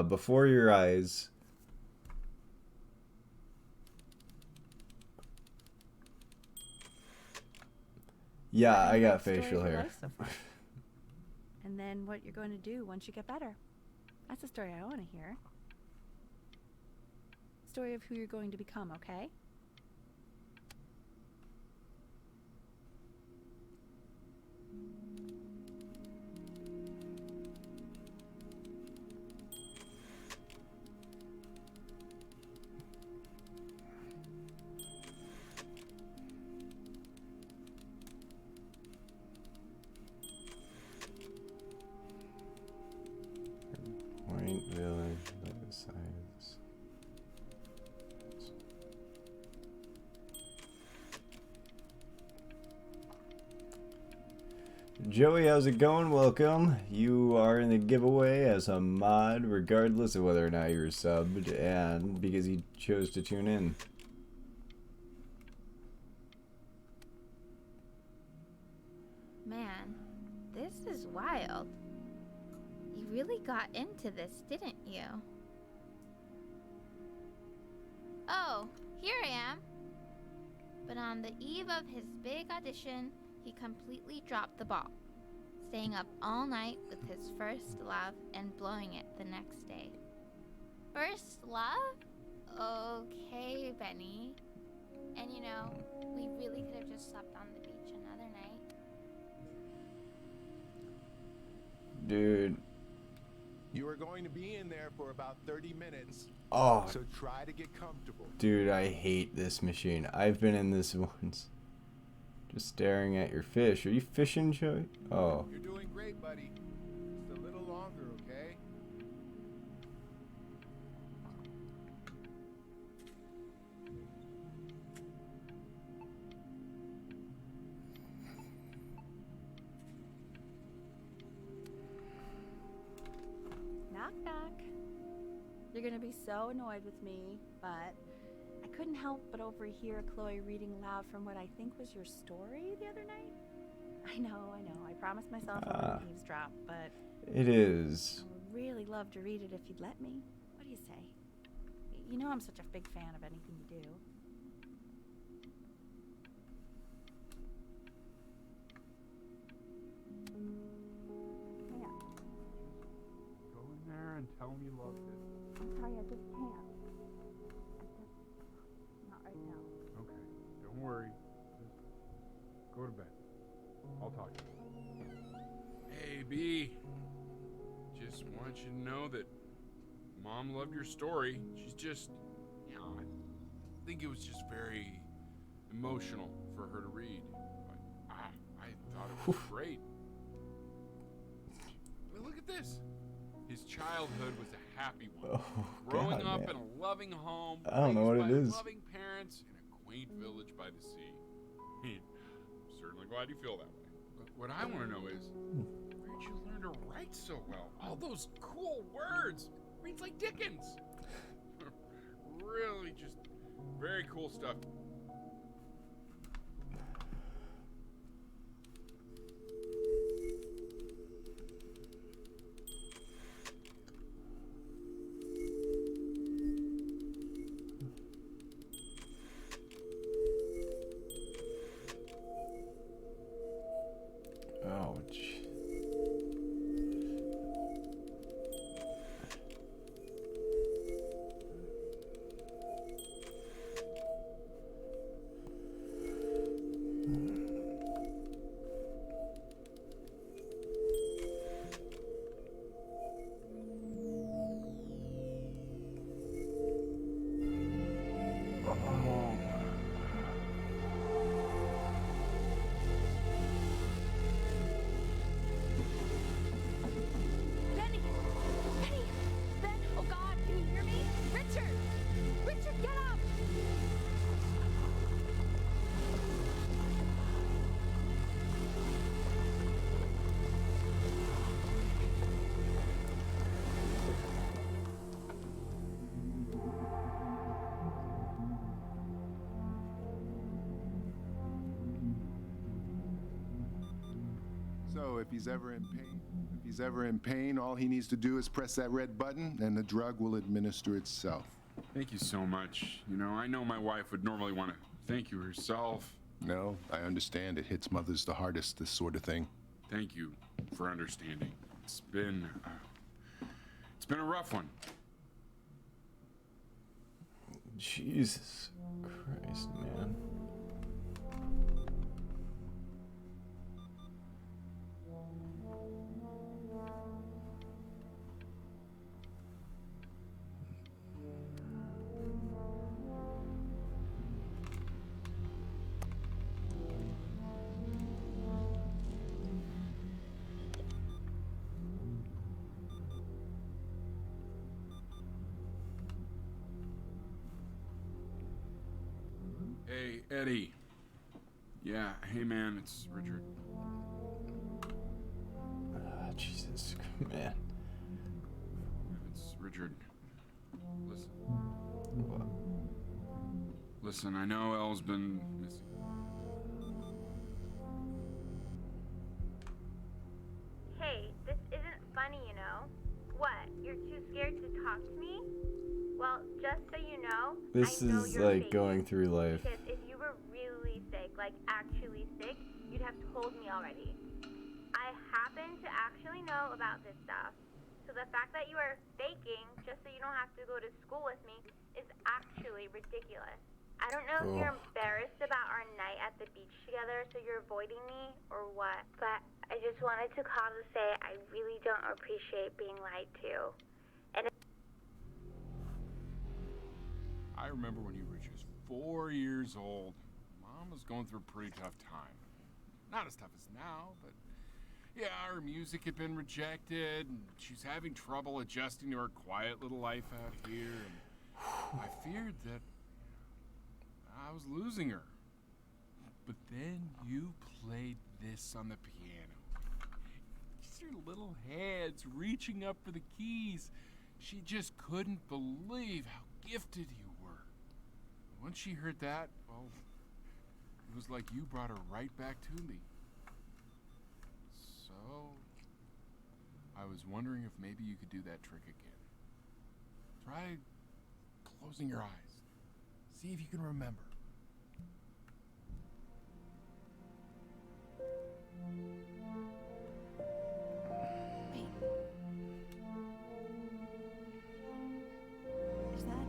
Before Your Eyes. Yeah, I got facial hair. And then what you're going to do once you get better. That's the story I want to hear. Story of who you're going to become, okay? Point Village, by the sides. Joey, how's it going? Welcome. You are in the giveaway as a mod, regardless of whether or not you're subbed, and because you chose to tune in. Man, this is wild. You really got into this, didn't you? Oh, here I am. But on the eve of his big audition, he completely dropped the ball, staying up all night with his first love and blowing it the next day. First love? Okay, Benny. And you know, we really could have just slept on the beach another night. Dude. You are going to be in there for about 30 minutes. Oh. So try to get comfortable. Dude, I hate this machine. I've been in this once. Just staring at your fish. Are you fishing, Joey? Oh. You're doing great, buddy. Just a little longer, okay? Knock, knock. You're gonna be so annoyed with me, but I couldn't help but overhear Chloe reading aloud from what I think was your story the other night. I know. I promised myself I wouldn't eavesdrop, but It is. I would really love to read it if you'd let me. What do you say? You know I'm such a big fan of anything you do. Yeah. Go in there and tell him you loved it. I'm sorry, I just can't. Not right now. Okay, don't worry. Just go to bed. I'll talk to you. Hey, B. Just want you to know that Mom loved your story. She's just, you know, I think it was just very emotional for her to read. But I thought it was great. I mean, look at this. His childhood was a happy one. Oh, Growing God, up man. in a loving home, I don't know what raised it by is. loving parents in a quaint village by the sea. I'm certainly glad you feel that way. But what I want to know is, where'd you learn to write so well? All those cool words. Reads like Dickens. Really just very cool stuff. Ouch. Benny! Benny! Ben! Oh God, can you hear me? Richard! Richard, get up! So if he's ever in pain, all he needs to do is press that red button and the drug will administer itself. Thank you so much. You know, I know my wife would normally want to thank you herself. No, I understand. It hits mothers the hardest, this sort of thing. Thank you for understanding. It's been a rough one. Jesus Christ, man. Hey, Eddie. Yeah, hey man, it's Richard. Man. It's Richard. Listen. What? Listen, I know Elle's been missing. Hey, this isn't funny, you know? What? You're too scared to talk to me? Well, just so you know, This I know is you're like faking. going through life. Because if you were really sick, like actually sick, you'd have told me already. I happen to actually know about this stuff. So the fact that you are faking just so you don't have to go to school with me is actually ridiculous. I don't know if you're embarrassed about our night at the beach together, so you're avoiding me or what, but I just wanted to call to say I really don't appreciate being lied to. And I remember when you were just 4 years old. Mom was going through a pretty tough time. Not as tough as now, but yeah, her music had been rejected, and she's having trouble adjusting to her quiet little life out here, and I feared that I was losing her. But then you played this on the piano. Just her little hands reaching up for the keys. She just couldn't believe how gifted you were. Once she heard that, well, it was like you brought her right back to me. So, I was wondering if maybe you could do that trick again. Try closing your eyes. See if you can remember. Is that?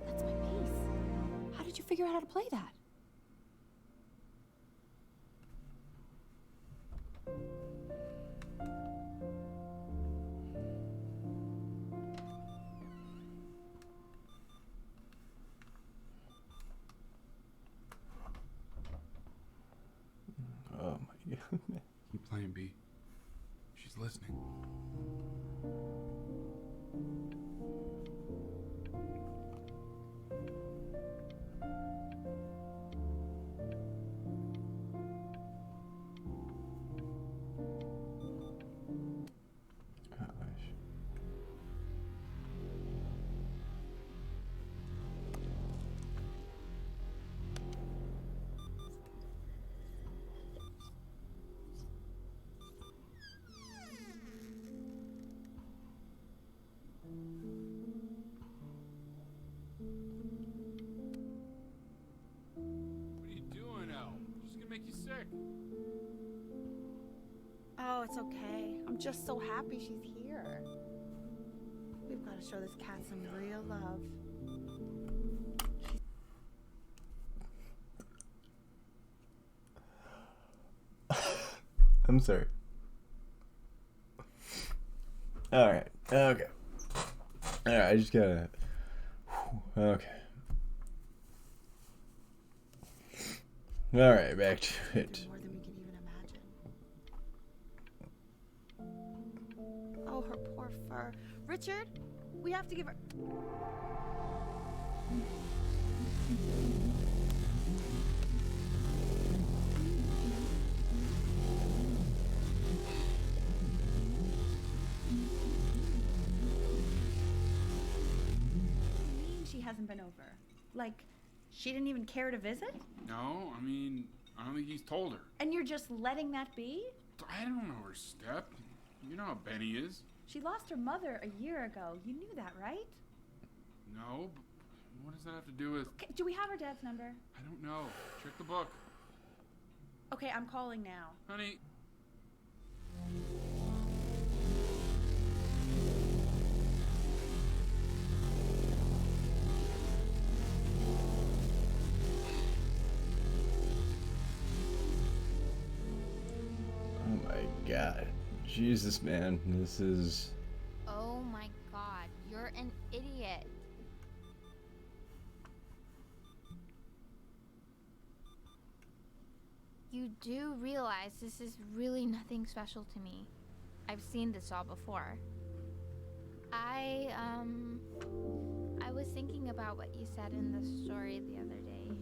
That's my piece. How did you figure out how to play that? Oh my god. Keep playing, B. She's listening. What are you doing, Elle? She's gonna make you sick. Oh, it's okay. I'm just so happy she's here. We've got to show this cat some real love. I'm sorry. Alright. Okay. Alright, I just gotta. Okay. Alright, back to it. More than we can even imagine. Oh, her poor fur. Richard, we have to give her. She hasn't been over. Like, she didn't even care to visit? No, I mean, I don't think he's told her. And you're just letting that be? I don't know her step. You know how Benny is. She lost her mother a year ago. You knew that, right? No, but what does that have to do with... Okay, do we have her dad's number? I don't know. Check the book. Okay, I'm calling now. Honey. Oh my god. Jesus, man. This is. Oh my god, you're an idiot. You do realize this is really nothing special to me. I've seen this all before. I was thinking about what you said in the story the other day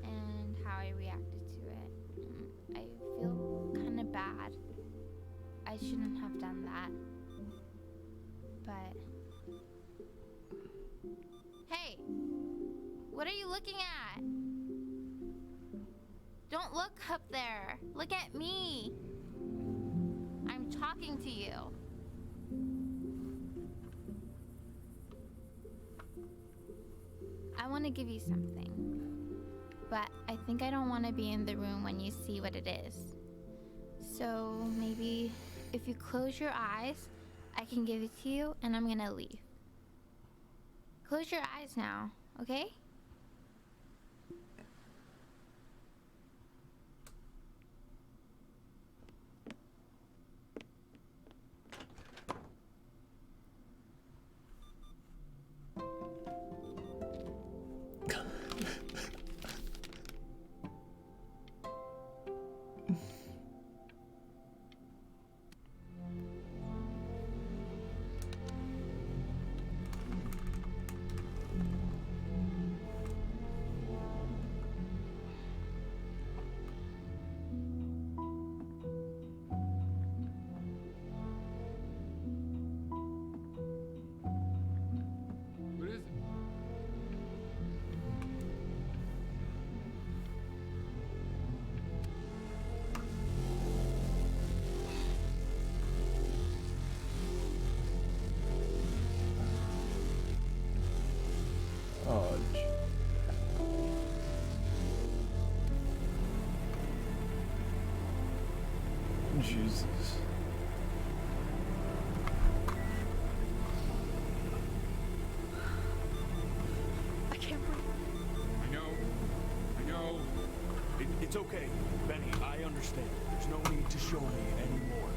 and how I reacted to it. but... Hey! What are you looking at? Don't look up there. Look at me. I'm talking to you. I want to give you something. But I think I don't want to be in the room when you see what it is. So maybe if you close your eyes, I can give it to you and I'm gonna leave. Close your eyes now, okay? What is it? Oh, Jesus. I can't breathe. I know. It's okay, Benny. I understand. There's no need to show me anymore.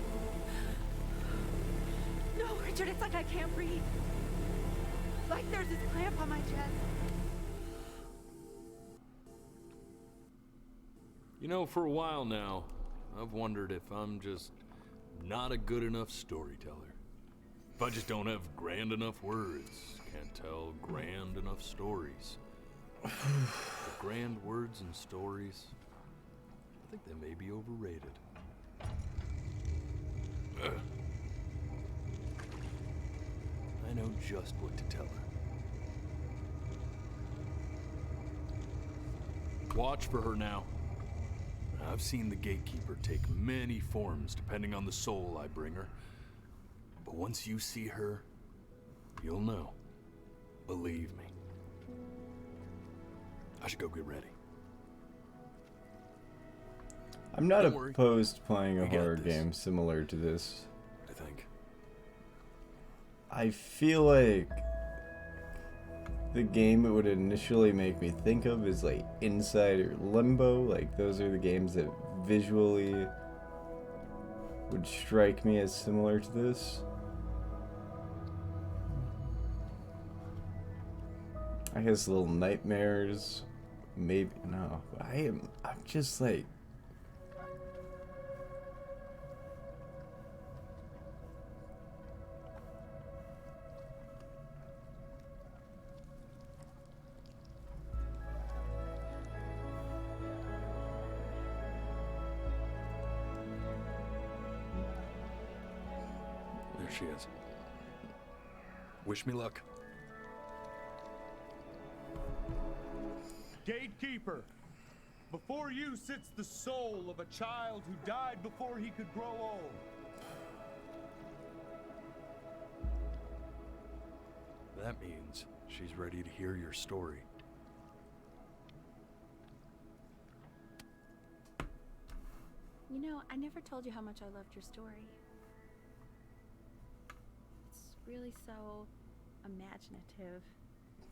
No, Richard, it's like I can't breathe. Like there's this clamp on my chest. You know, for a while now, I've wondered if I'm just not a good enough storyteller. If I just don't have grand enough words, can't tell grand enough stories. But grand words and stories, I think they may be overrated. I know just what to tell her. Watch for her now. I've seen the gatekeeper take many forms depending on the soul I bring her. But once you see her, you'll know. Believe me. I should go get ready. I'm not Don't worry. opposed to playing a We got horror this. game similar to this. I think. I feel like the game it would initially make me think of is like Inside or Limbo. Like those are the games that visually would strike me as similar to this. I guess Little Nightmares, maybe no. I'm just like. There she is. Wish me luck. Gatekeeper, before you sits the soul of a child who died before he could grow old. That means she's ready to hear your story. You know, I never told you how much I loved your story. It's really so imaginative.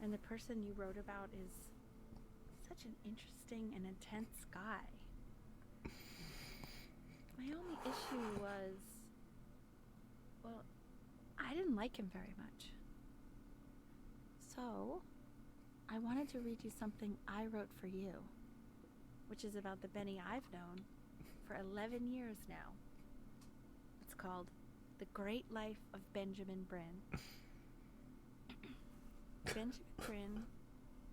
And the person you wrote about is such an interesting and intense guy. My only issue was, well, I didn't like him very much. So, I wanted to read you something I wrote for you, which is about the Benny I've known for 11 years now. It's called The Great Life of Benjamin Brin. Benjamin Brin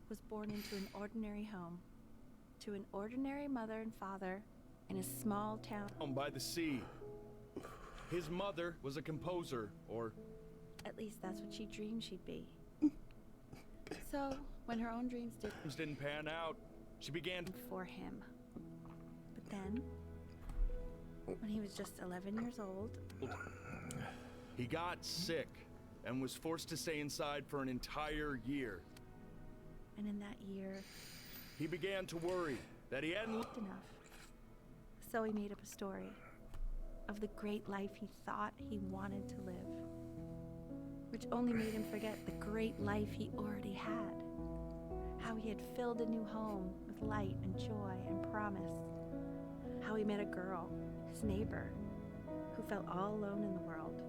was born into an ordinary home, to an ordinary mother and father in a small town. By the sea. His mother was a composer, or At least that's what she dreamed she'd be. So, when her own dreams Didn't pan out. She began for him. But then, when he was just 11 years old, He got sick and was forced to stay inside for an entire year. and in that year, He began to worry that he hadn't enough. So he made up a story of the great life he thought he wanted to live, which only made him forget the great life he already had. How he had filled a new home with light and joy and promise. How he met a girl, his neighbor, who felt all alone in the world.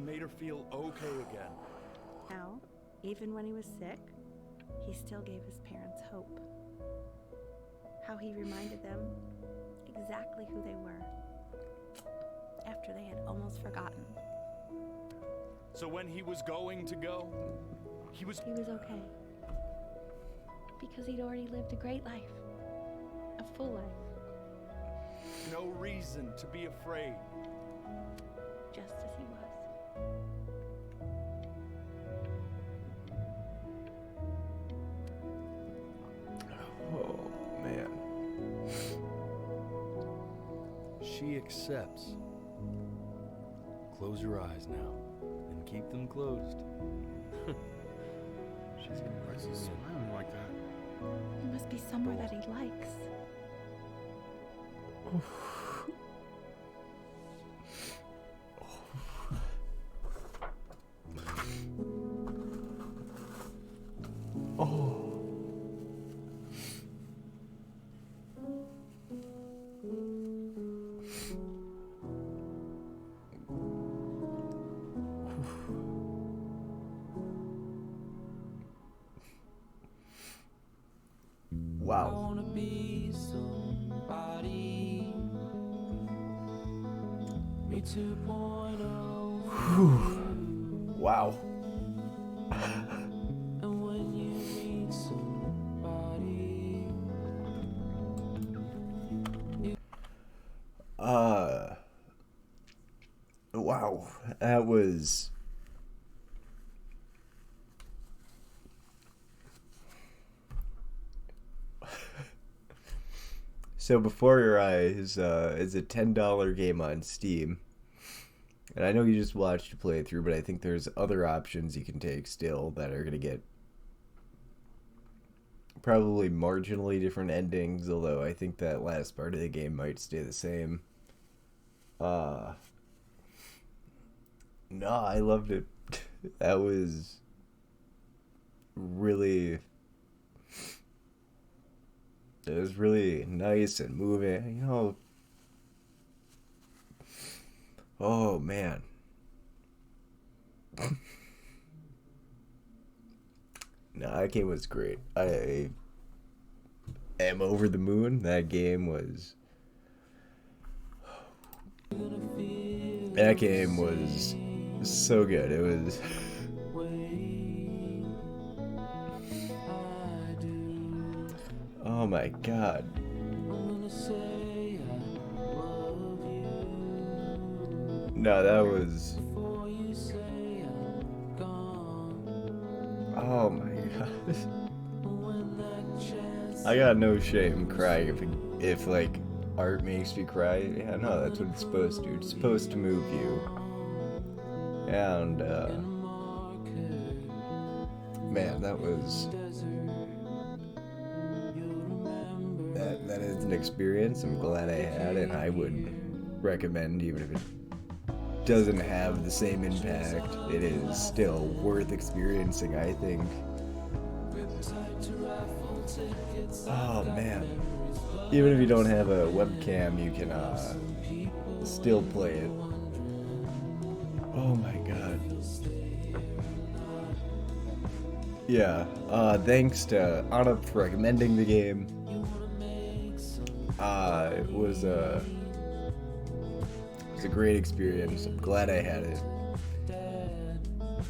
made her feel okay again. Now, even when he was sick, he still gave his parents hope. How he reminded them exactly who they were after they had almost forgotten. So when he was going to go, he was okay. Because he'd already lived a great life. A full life. no reason to be afraid. Just as he was. Oh, man. She accepts. Close your eyes now, and keep them closed. She's gonna Why is he smiling like that? He must be somewhere that he likes. Oh. Wow. Whew. Wow. Wow, that was so Before Your Eyes is a $10 game on Steam. And I know you just watched a playthrough, but I think there's other options you can take still that are going to get probably marginally different endings, although I think that last part of the game might stay the same. No, I loved it. That was really... It was really nice and moving, you know. Oh, man. No, that game was great. I am over the moon. That game was... That game was so good. It was... Oh my god. No, that was... Oh my god. I got no shame crying if like art makes me cry. Yeah, no, that's what it's supposed to. It's supposed to move you. And man, that was... That is an experience I'm glad I had, and I would recommend, even if it doesn't have the same impact, it is still worth experiencing, I think. Oh man. Even if you don't have a webcam, you can still play it. Oh my god. Yeah, thanks to Anna for recommending the game. It was a great experience. I'm glad I had it.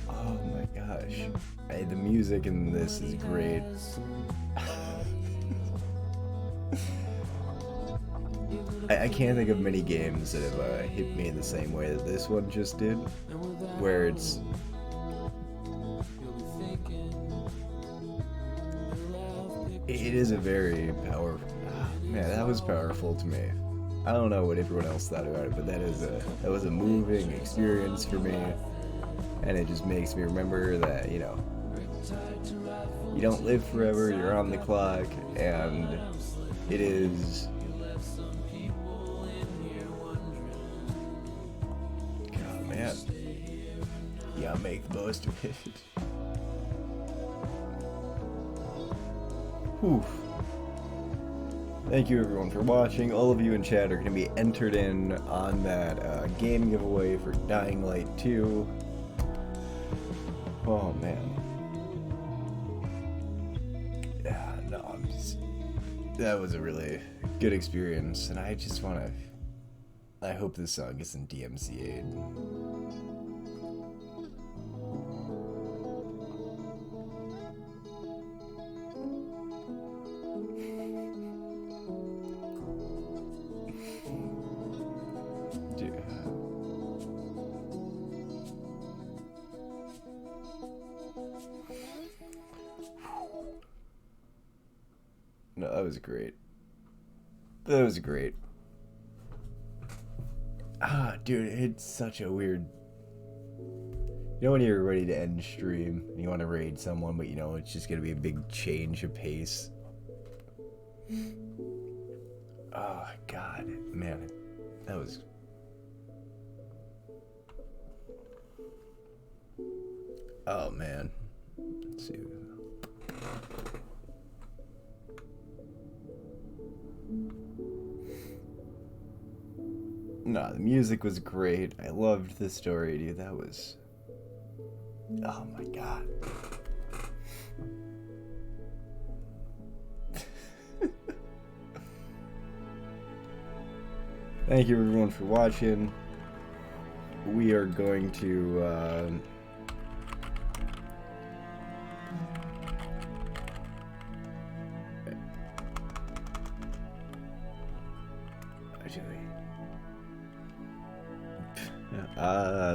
Oh my gosh. The music in this is great. I can't think of many games that have hit me in the same way that this one just did, where it's it is a very powerful. Man, that was powerful to me. I don't know what everyone else thought about it, but that was a moving experience for me, and it just makes me remember that, you know, you don't live forever. You're on the clock, and it is. God, man, you gotta make the most of it. Whew. Thank you everyone for watching. All of you in chat are going to be entered in on that game giveaway for Dying Light 2. Oh man. Yeah, no, that was a really good experience, and I just want to. I hope this song isn't DMCA'd. No, that was great. That was great. Ah, dude, it's such a weird. You know when you're ready to end stream and you want to raid someone, but you know it's just gonna be a big change of pace. Oh God, man, that was. Oh man, let's see. No, the music was great. I loved the story, dude. That was. Oh my God. Thank you everyone for watching. We are going to.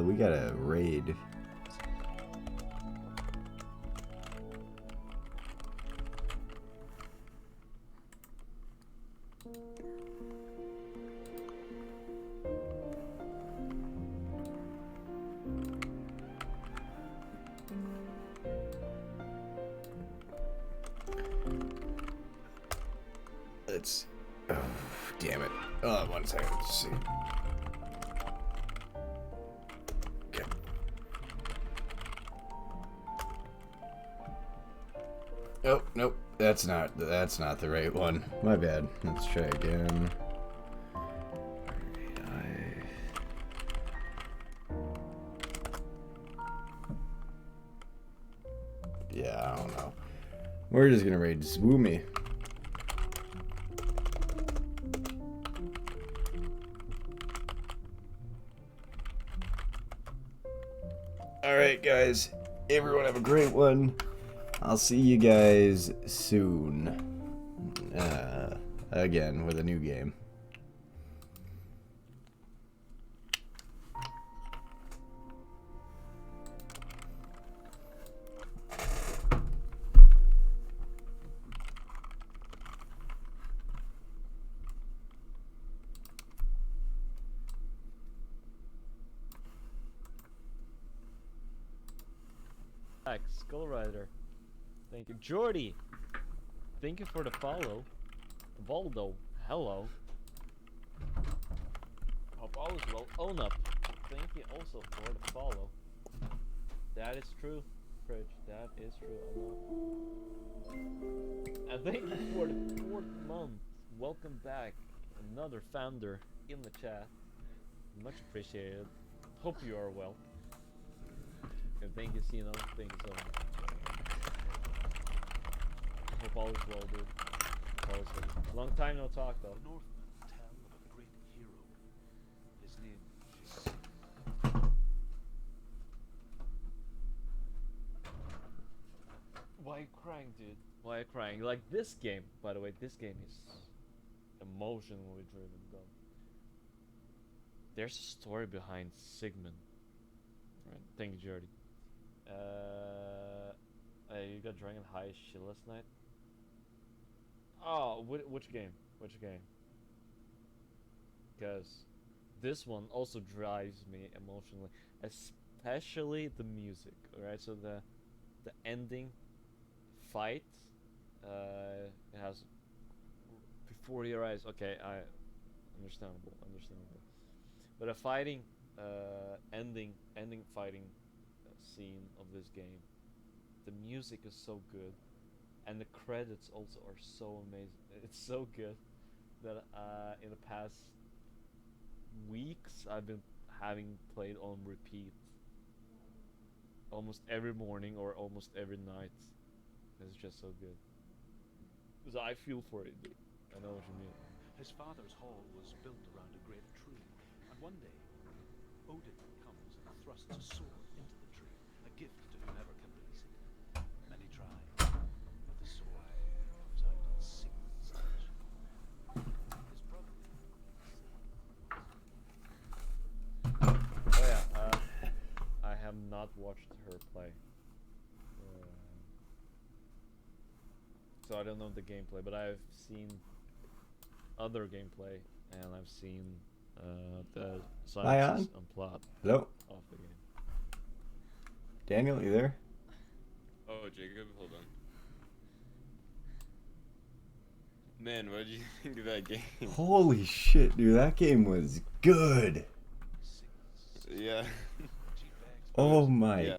We got a raid. Let's. Oh, damn it. Oh, 1 second. Let's see. Oh, nope, that's not the right one. My bad. Let's try again. Yeah, I don't know. We're just gonna raid Zwoomy. Alright guys, everyone have a great one. I'll see you guys soon. Again, with a new game. Skull Rider. Thank you. Jordy! Thank you for the follow. Valdo, hello. Hope all is well. Own up. Thank you also for the follow. That is true, Fridge. That is true. And thank you for the 4th month. Welcome back. Another founder in the chat. Much appreciated. Hope you are well. And thank you, Sino. Thank you so much. Hope all is well, dude. Hope all is well. Long time no talk, though. The Northmen tell of a great hero. His name is... Why are you crying, dude? Why are you crying? Like this game, by the way, this game is emotionally driven, though. There's a story behind Sigmund. Right. Thank you, Jordy. You got Dragon High shit last night? Oh, which game? Which game? Because this one also drives me emotionally, especially the music. Alright, so the ending fight, it has before your eyes. Okay, understandable. But a fighting, ending fighting scene of this game, the music is so good, and the credits also are so amazing. It's so good that in the past weeks I've been having played on repeat almost every morning or almost every night. It's just so good. So I feel for it, dude. I know what you mean. His father's hall was built around a great tree, and one day, Odin comes and thrusts a sword into the tree, a gift to whomever can release it. Many try, but the sword comes out in single stitch. His brother. Oh yeah, I have not watched her play. So I don't know the gameplay, but I've seen other gameplay, and I've seen the synopsis and plot Hello? of the game. Daniel, you there? Oh, Jacob, hold on. Man, what did you think of that game? Holy shit, dude, that game was good. Yeah. Oh my Yeah.